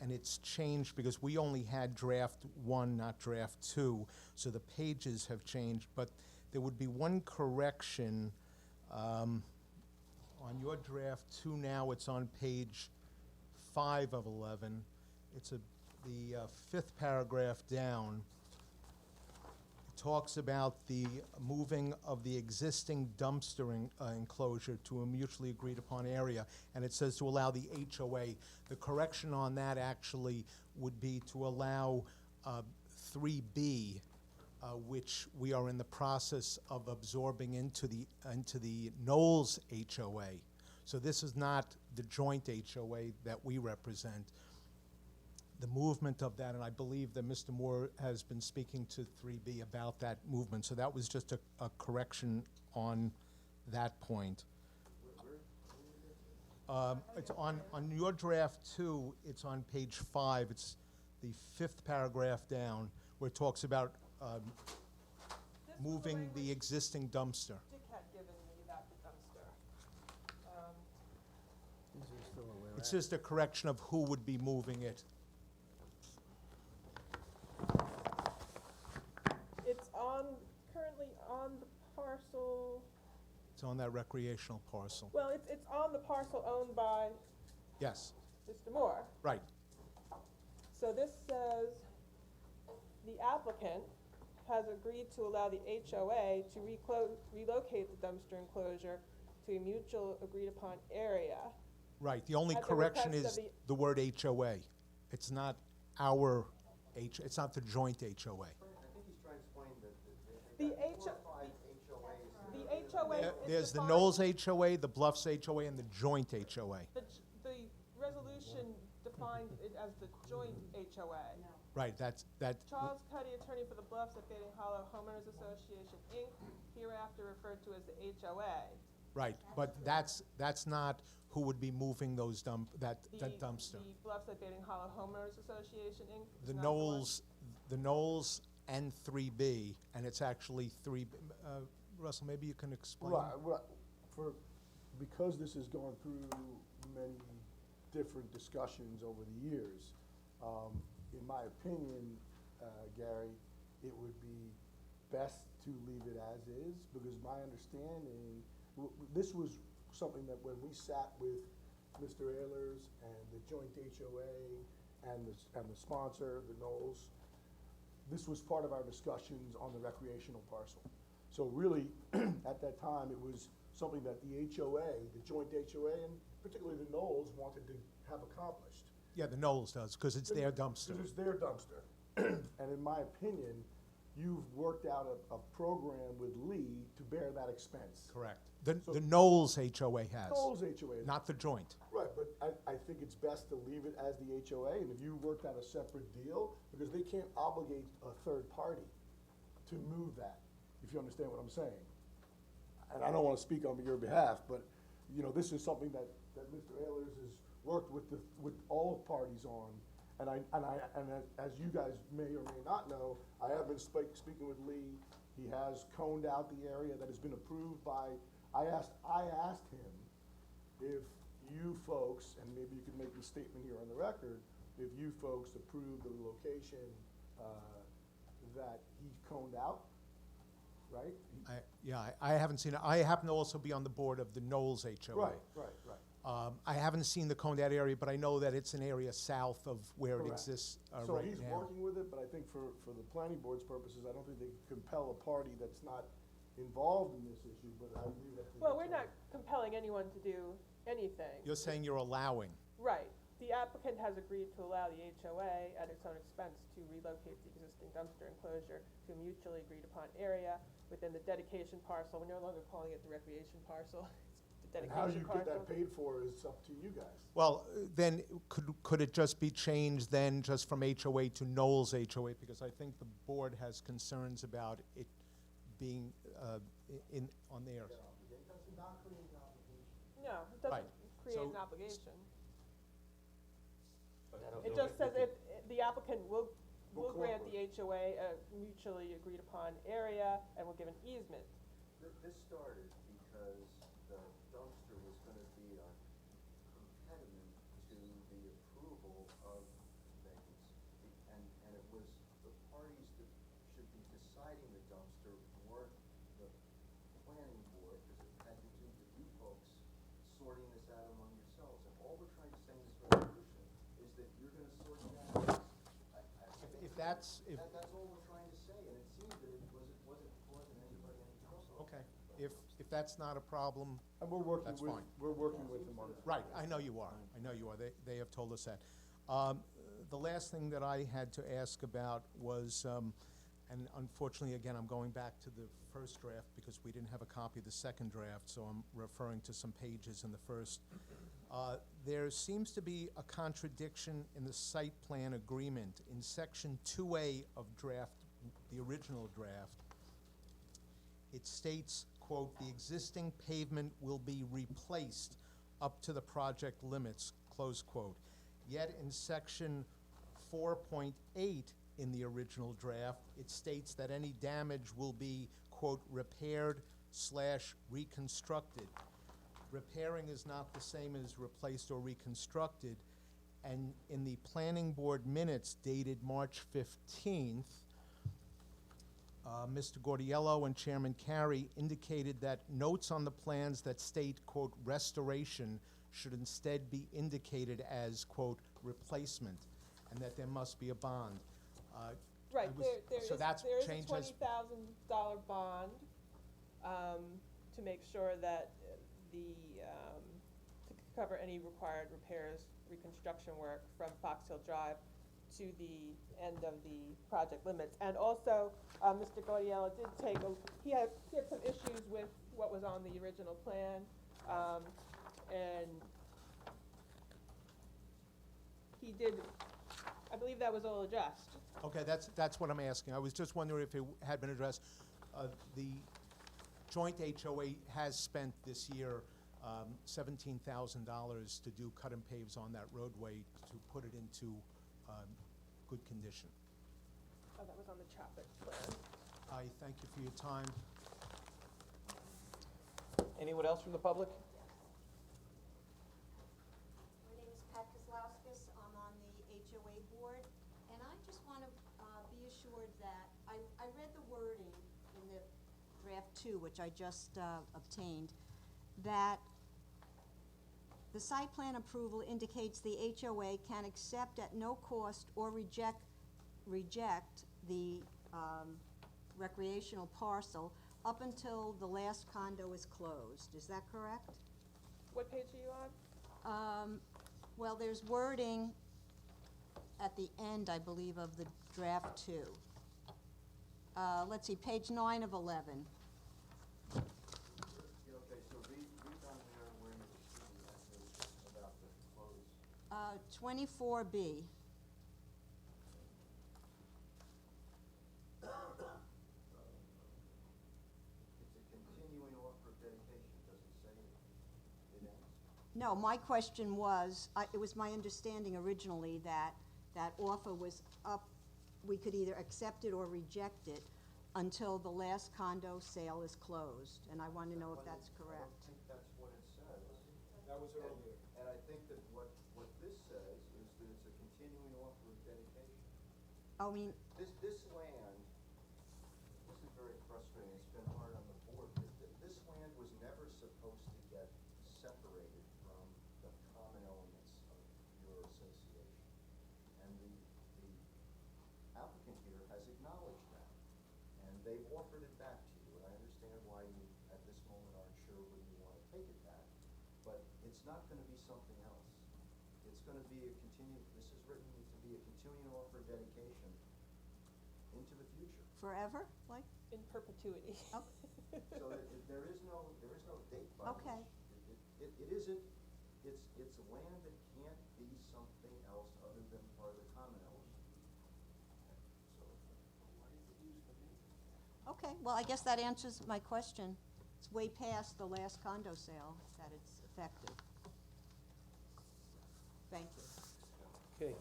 it's changed because we only had draft 1, not draft 2, so the pages have changed, but there would be one correction. On your draft 2 now, it's on page 5 of 11. It's the 5th paragraph down. It talks about the moving of the existing dumpster enclosure to a mutually agreed upon area, and it says to allow the HOA. The correction on that actually would be to allow 3B, which we are in the process of absorbing into the Knowles HOA. So this is not the joint HOA that we represent. The movement of that, and I believe that Mr. Moore has been speaking to 3B about that movement, so that was just a correction on that point. It's on your draft 2, it's on page 5, it's the 5th paragraph down, where it talks about moving the existing dumpster. Dick had given me that dumpster. These are still aware. It's just a correction of who would be moving it. It's currently on the parcel, It's on that recreational parcel. well, it's on the parcel owned by Yes, Mr. Moore. right. So this says, the applicant has agreed to allow the HOA to relocate the dumpster enclosure to a mutual agreed upon area. Right, the only At the correction request is of the word HOA. It's not our it's not the joint HOA. I think he's trying to explain that The they've got 4 H- or 5 HOAs. The HOA is There's the defined- Knowles HOA, the Bluffs HOA, and the joint HOA. The resolution defines it as the joint HOA. Right, that, Charles Cuddy, attorney for the Bluffs at Bating Hollow Homeowners Association, Inc., hereafter referred to as the HOA. right, but that's not who would be moving those that dumpster. The Bluffs at Bating Hollow Homeowners Association, Inc. is The not one. Knowles and 3B, and it's actually 3B. Russell, maybe you can explain. Right, because this has gone through many different discussions over the years, in my opinion, Gary, it would be best to leave it as is, because my understanding, this was something that when we sat with Mr. Ehlers and the joint HOA and the sponsor, the Knowles, this was part of our discussions on the recreational parcel. So really, at that time, it was something that the HOA, the joint HOA, and particularly the Knowles wanted to have accomplished. Yeah, the Knowles does, because it's their dumpster. Because it's their dumpster. And in my opinion, you've worked out a program with Lee to bear that expense. Correct. The Knowles HOA has. Knowles HOA. Not the joint. Right, but I think it's best to leave it as the HOA, and if you worked out a separate deal, because they can't obligate a third party to move that, if you understand what I'm saying. And I don't wanna speak on your behalf, but, you know, this is something that Mr. Ehlers has worked with all parties on. And as you guys may or may not know, I have been speaking with Lee. He has coned out the area that has been approved by, I asked him if you folks, and maybe you could make the statement here on the record, if you folks approve the location, that he coned out, right? I haven't seen it. I happen to also be on the board of the Knowles HOA. Right. I haven't seen the coned-out area, but I know that it's an area south of where it Correct. exists right now. So he's working with it, but I think for the planning board's purposes, I don't think they can compel a party that's not involved in this issue, but I leave that to. Well, we're not compelling anyone to do anything. You're saying you're allowing. Right. The applicant has agreed to allow the HOA at its own expense to relocate the existing dumpster enclosure to a mutually agreed upon area within the dedication parcel. We're no longer calling it the recreation parcel. It's the And how dedication you parcel. get that paid for is up to you guys. Well, then, could it just be changed then, just from HOA to Knowles HOA? Because I think the board has concerns about it being on theirs. Does it not? No, it Right. doesn't create So- an obligation. That'll It do just says it. if, the applicant will Will grant the cooperate. HOA a mutually agreed upon area and will give an easement. This started because the dumpster was gonna be an impediment to the approval of things. And it was the parties that should be deciding the dumpster weren't the planning board, because it had to do with you folks sorting this out among yourselves. And all we're trying to say in this resolution is that you're gonna sort that out. If that's, if, That's all we're trying to say, and it seemed that it wasn't causing anybody any trouble. okay, if that's not a problem, And we're working That's with, fine. we're working with them on that. right, I know you are, they have told us that. The last thing that I had to ask about was, and unfortunately, again, I'm going back to the first draft because we didn't have a copy of the second draft, so I'm referring to some pages in the first. There seems to be a contradiction in the site plan agreement. In section 2A of draft, the original draft, it states, quote, "The existing pavement will be replaced up to the project limits," close quote. Yet in section 4.8 in the original draft, it states that any damage will be, quote, "repaired/reconstructed." Repairing is not the same as replaced or reconstructed, and in the planning board minutes dated March 15th, Mr. Gordiello and Chairman Carey indicated that notes on the plans that state, quote, "restoration" should instead be indicated as, quote, "replacement," and that there must be a bond. Right, so that's there is a changed as- $20,000 bond, to make sure that to cover any required repairs, reconstruction work from Fox Hill Drive to the end of the project limits. And also, Mr. Gaudiello did he had some issues with what was on the original plan, and he did, I believe that was all addressed. Okay, that's what I'm asking. I was just wondering if it had been addressed. The joint HOA has spent this year $17,000 to do cut and paves on that roadway to put it into good condition. Oh, that was on the traffic plan. I thank you for your time. Anyone else from the public? My name is Pat Kozlowskis, I'm on the HOA board, and I just want to be assured that, I read the wording in the draft 2, which I just obtained, that the site plan approval indicates the HOA can accept at no cost or reject the recreational parcel up until the last condo is closed. Is that correct? What page are you on? Well, there's wording at the end, I believe, of the draft 2. Let's see, page 9 of 11. Okay, so read down there where you see that about the close. 24B. It's a continuing offer of dedication, does it say it ends? No, my question was, it was my understanding originally that that offer was up, we could either accept it or reject it until the last condo sale is closed, and I want to know if that's I correct. don't think that's what it says. That was earlier. And I think that what this says is that it's a continuing offer of dedication. I mean, This land, this is very frustrating, it's been hard on the board, but this land was never supposed to get separated from the common elements of your association. And the applicant here has acknowledged that, and they've offered it back to you, and I understand why you, at this moment, aren't sure whether you wanna take it back, but it's not gonna be something else. It's gonna be this is written to be a continuing offer of dedication into the future. forever, like? In perpetuity. Oh. So there is no date by which. Okay. It isn't, it's a land that can't be something else other than part of the common element. So, Okay, well, I guess that answers my question. It's way past the last condo sale that it's effective. Thank you. Okay.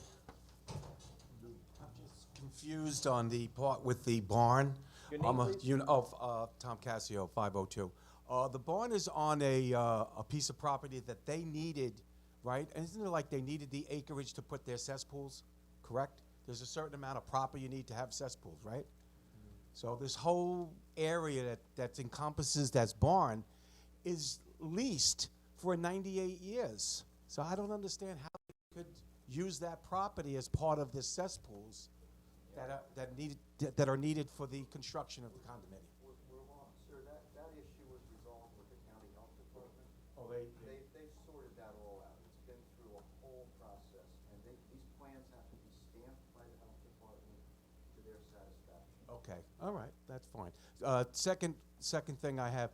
Confused on the part with the barn. Your name, please? Tom Cassio, 502. The barn is on a piece of property that they needed, right? And isn't it like they needed the acreage to put their cesspools, correct? There's a certain amount of property you need to have cesspools, right? So this whole area that encompasses that barn is leased for 98 years. So I don't understand how they could use that property as part of the cesspools that are needed for the construction of the condominium. Sir, that issue was resolved with the county health department. Oh, They've sorted that all out. It's been through a whole process, and these plans have to be stamped by the health department to their satisfaction. Okay, all right, that's fine. Second thing I have,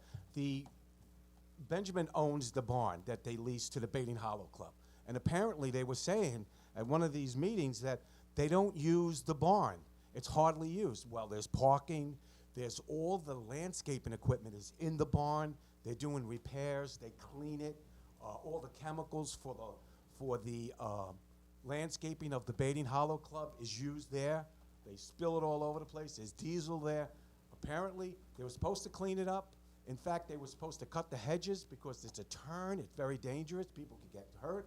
Benjamin owns the barn that they lease to the Baiting Hollow Club. And apparently they were saying at one of these meetings that they don't use the barn. It's hardly used. Well, there's parking, there's all the landscaping equipment is in the barn. They're doing repairs, they clean it. All the chemicals for the landscaping of the Baiting Hollow Club is used there. They spill it all over the place. There's diesel there. Apparently, they were supposed to clean it up. In fact, they were supposed to cut the hedges because it's a turn. It's very dangerous. People can get hurt.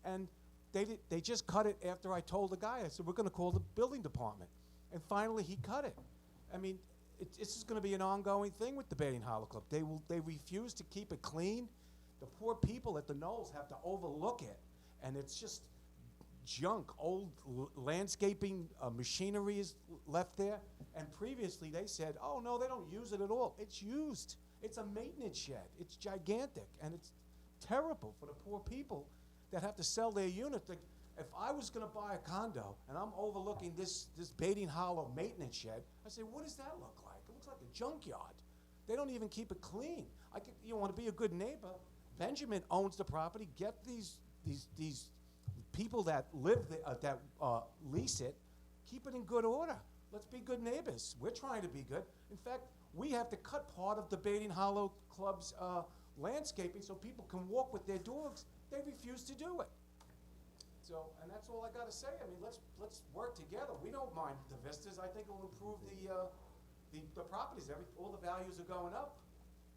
And they just cut it after I told the guy. I said, we're going to call the building department. And finally, he cut it. I mean, this is going to be an ongoing thing with the Baiting Hollow Club. They refuse to keep it clean. The poor people at the Knolls have to overlook it. And it's just junk. Old landscaping machinery is left there. And previously, they said, oh, no, they don't use it at all. It's used. It's a maintenance shed. It's gigantic. And it's terrible for the poor people that have to sell their unit. If I was going to buy a condo and I'm overlooking this Baiting Hollow maintenance shed, I say, what does that look like? It looks like a junkyard. They don't even keep it clean. You want to be a good neighbor. Benjamin owns the property. Get these people that live there, that lease it, keep it in good order. Let's be good neighbors. We're trying to be good. In fact, we have to cut part of the Baiting Hollow Club's landscaping so people can walk with their dogs. They refuse to do it. So, and that's all I got to say. I mean, let's work together. We don't mind the vistas. I think it will improve the properties. All the values are going up.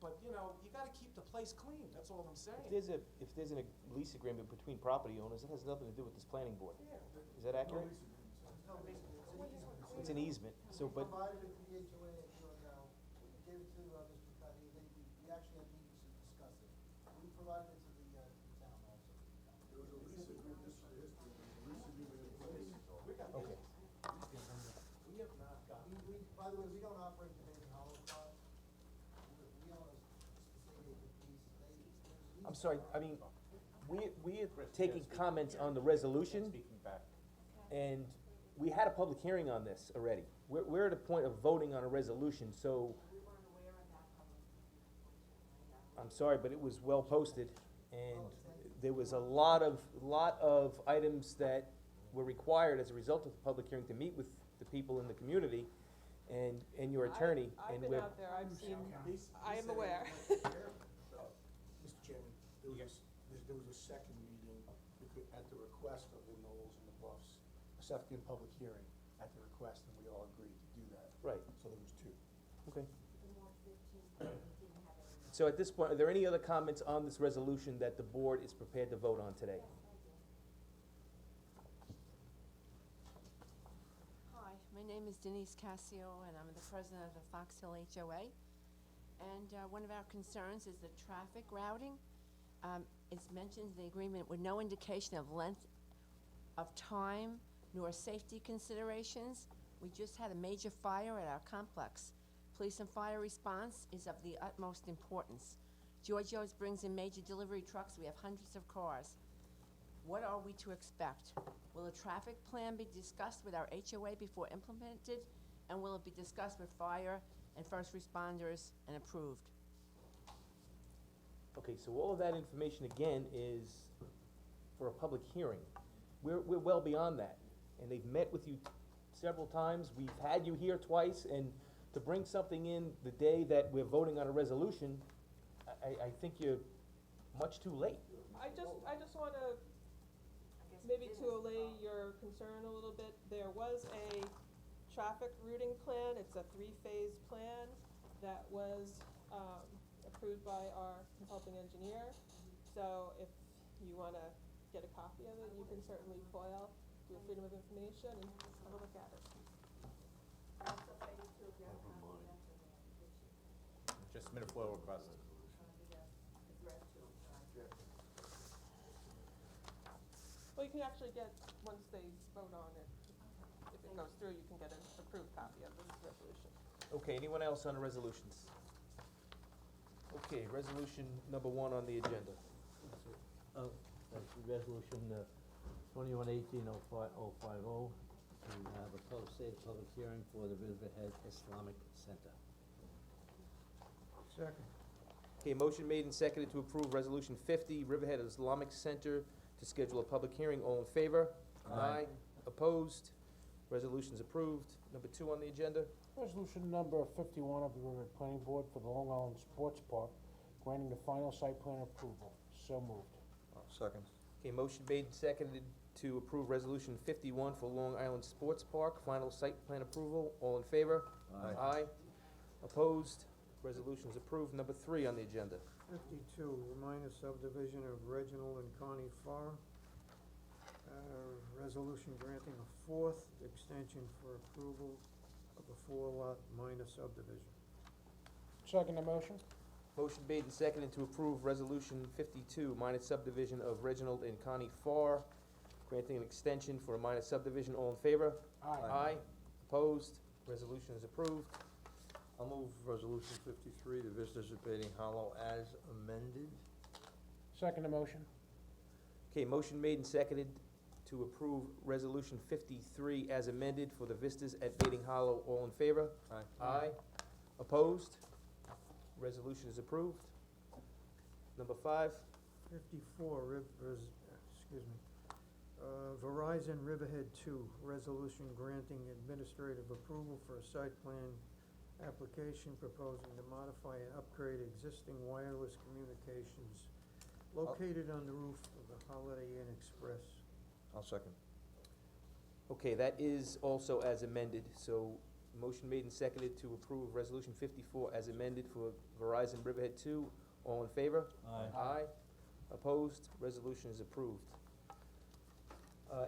But, you know, you got to keep the place clean. That's all I'm saying. If there's a lease agreement between property owners, it has nothing to do with this planning board. Yeah. Is that accurate? It's an easement, so, but, Provided it to the HOA a year ago, we gave it to Mr. Cuddy, we actually had meetings to discuss it. We provided it to the town also. There was a lease agreement, this is the history, there was a lease agreement in place. Okay. We have not gotten. By the way, we don't operate the Baiting Hollow Club. We own a specific piece. I'm sorry, I mean, we're taking comments on the resolution, Speaking back. and we had a public hearing on this already. We're at a point of voting on a resolution, so. I'm sorry, but it was well posted, and there was a lot of items that were required as a result of the public hearing to meet with the people in the community and your attorney, I've and been we're. out there, I've seen, I am aware. Mr. Chairman, there was a second meeting at the request of the Knolls and the Bluffs, a second public hearing at the request, and we all agreed to do that. Right. So there was two. Okay. So at this point, are there any other comments on this resolution that the board is prepared to vote on today? Hi, my name is Denise Cassio, and I'm the president of the Fox Hill HOA. And one of our concerns is the traffic routing. It's mentioned in the agreement with no indication of length of time nor safety considerations. We just had a major fire at our complex. Police and fire response is of the utmost importance. Giorgio's brings in major delivery trucks. We have hundreds of cars. What are we to expect? Will a traffic plan be discussed with our HOA before implemented? And will it be discussed with fire and first responders and approved? Okay, so all of that information, again, is for a public hearing. We're well beyond that, and they've met with you several times. We've had you here twice, and to bring something in the day that we're voting on a resolution, I think you're much too late. I just wanna, maybe to allay your concern a little bit, there was a traffic routing plan, it's a 3-phase plan that was, approved by our consulting engineer. So if you wanna get a copy of it, you can certainly FOIL, do a freedom of information and have a look at it. Just submit a FOIL request. Well, you can actually get, once they vote on it, if it goes through, you can get an approved copy of this resolution. Okay, anyone else on the resolutions? Okay, resolution number 1 on the agenda. That's resolution, 2118-050, to have a state public hearing for the Riverhead Islamic Center. Second. Okay, motion made and seconded to approve Resolution 50, Riverhead Islamic Center, to schedule a public hearing. All in favor? Aye. Opposed? Resolution's approved. Number 2 on the agenda. Resolution number 51 of the Riverhead Planning Board for the Long Island Sports Park, granting the final site plan approval. So moved. Second. Okay, motion made and seconded to approve Resolution 51 for Long Island Sports Park, final site plan approval. All in favor? Aye. Opposed? Resolution's approved. Number 3 on the agenda. 52, Reminer subdivision of Reginald and Connie Farr. Resolution granting a 4th extension for approval of a 4-lot minor subdivision. Second the motion? Motion made and seconded to approve Resolution 52, minor subdivision of Reginald and Connie Farr, granting an extension for a minor subdivision. All in favor? Aye. Opposed? Resolution is approved. I'll move resolution 53, the visitors at Baiting Hollow as amended. Second the motion? Okay, motion made and seconded to approve Resolution 53 as amended for the vistas at Baiting Hollow. All in favor? Aye. Opposed? Resolution is approved. Number 5. 54, Verizon Riverhead 2, resolution granting administrative approval for a site plan application proposing to modify and upgrade existing wireless communications located on the roof of the Holiday Inn Express. I'll second. Okay, that is also as amended, so motion made and seconded to approve Resolution 54 as amended for Verizon Riverhead 2. All in favor? Aye. Opposed? Resolution is approved.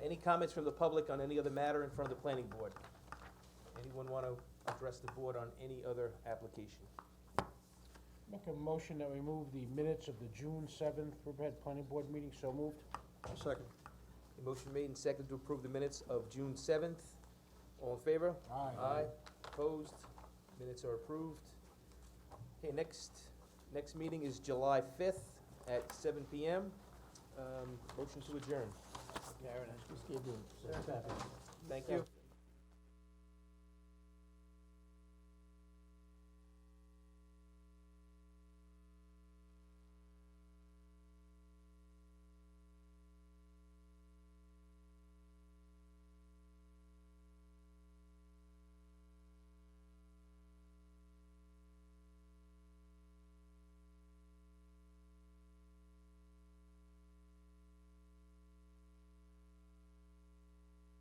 Any comments from the public on any other matter in front of the planning board? Anyone want to address the board on any other application? Make a motion that we move the minutes of the June 7th Riverhead Planning Board meeting. So moved. I'll second. A motion made and seconded to approve the minutes of June 7th. All in favor? Aye. Opposed? Minutes are approved. Okay, next meeting is July 5th at 7 PM. Motion to adjourn. Karen, I just gave you some traffic. Thank you.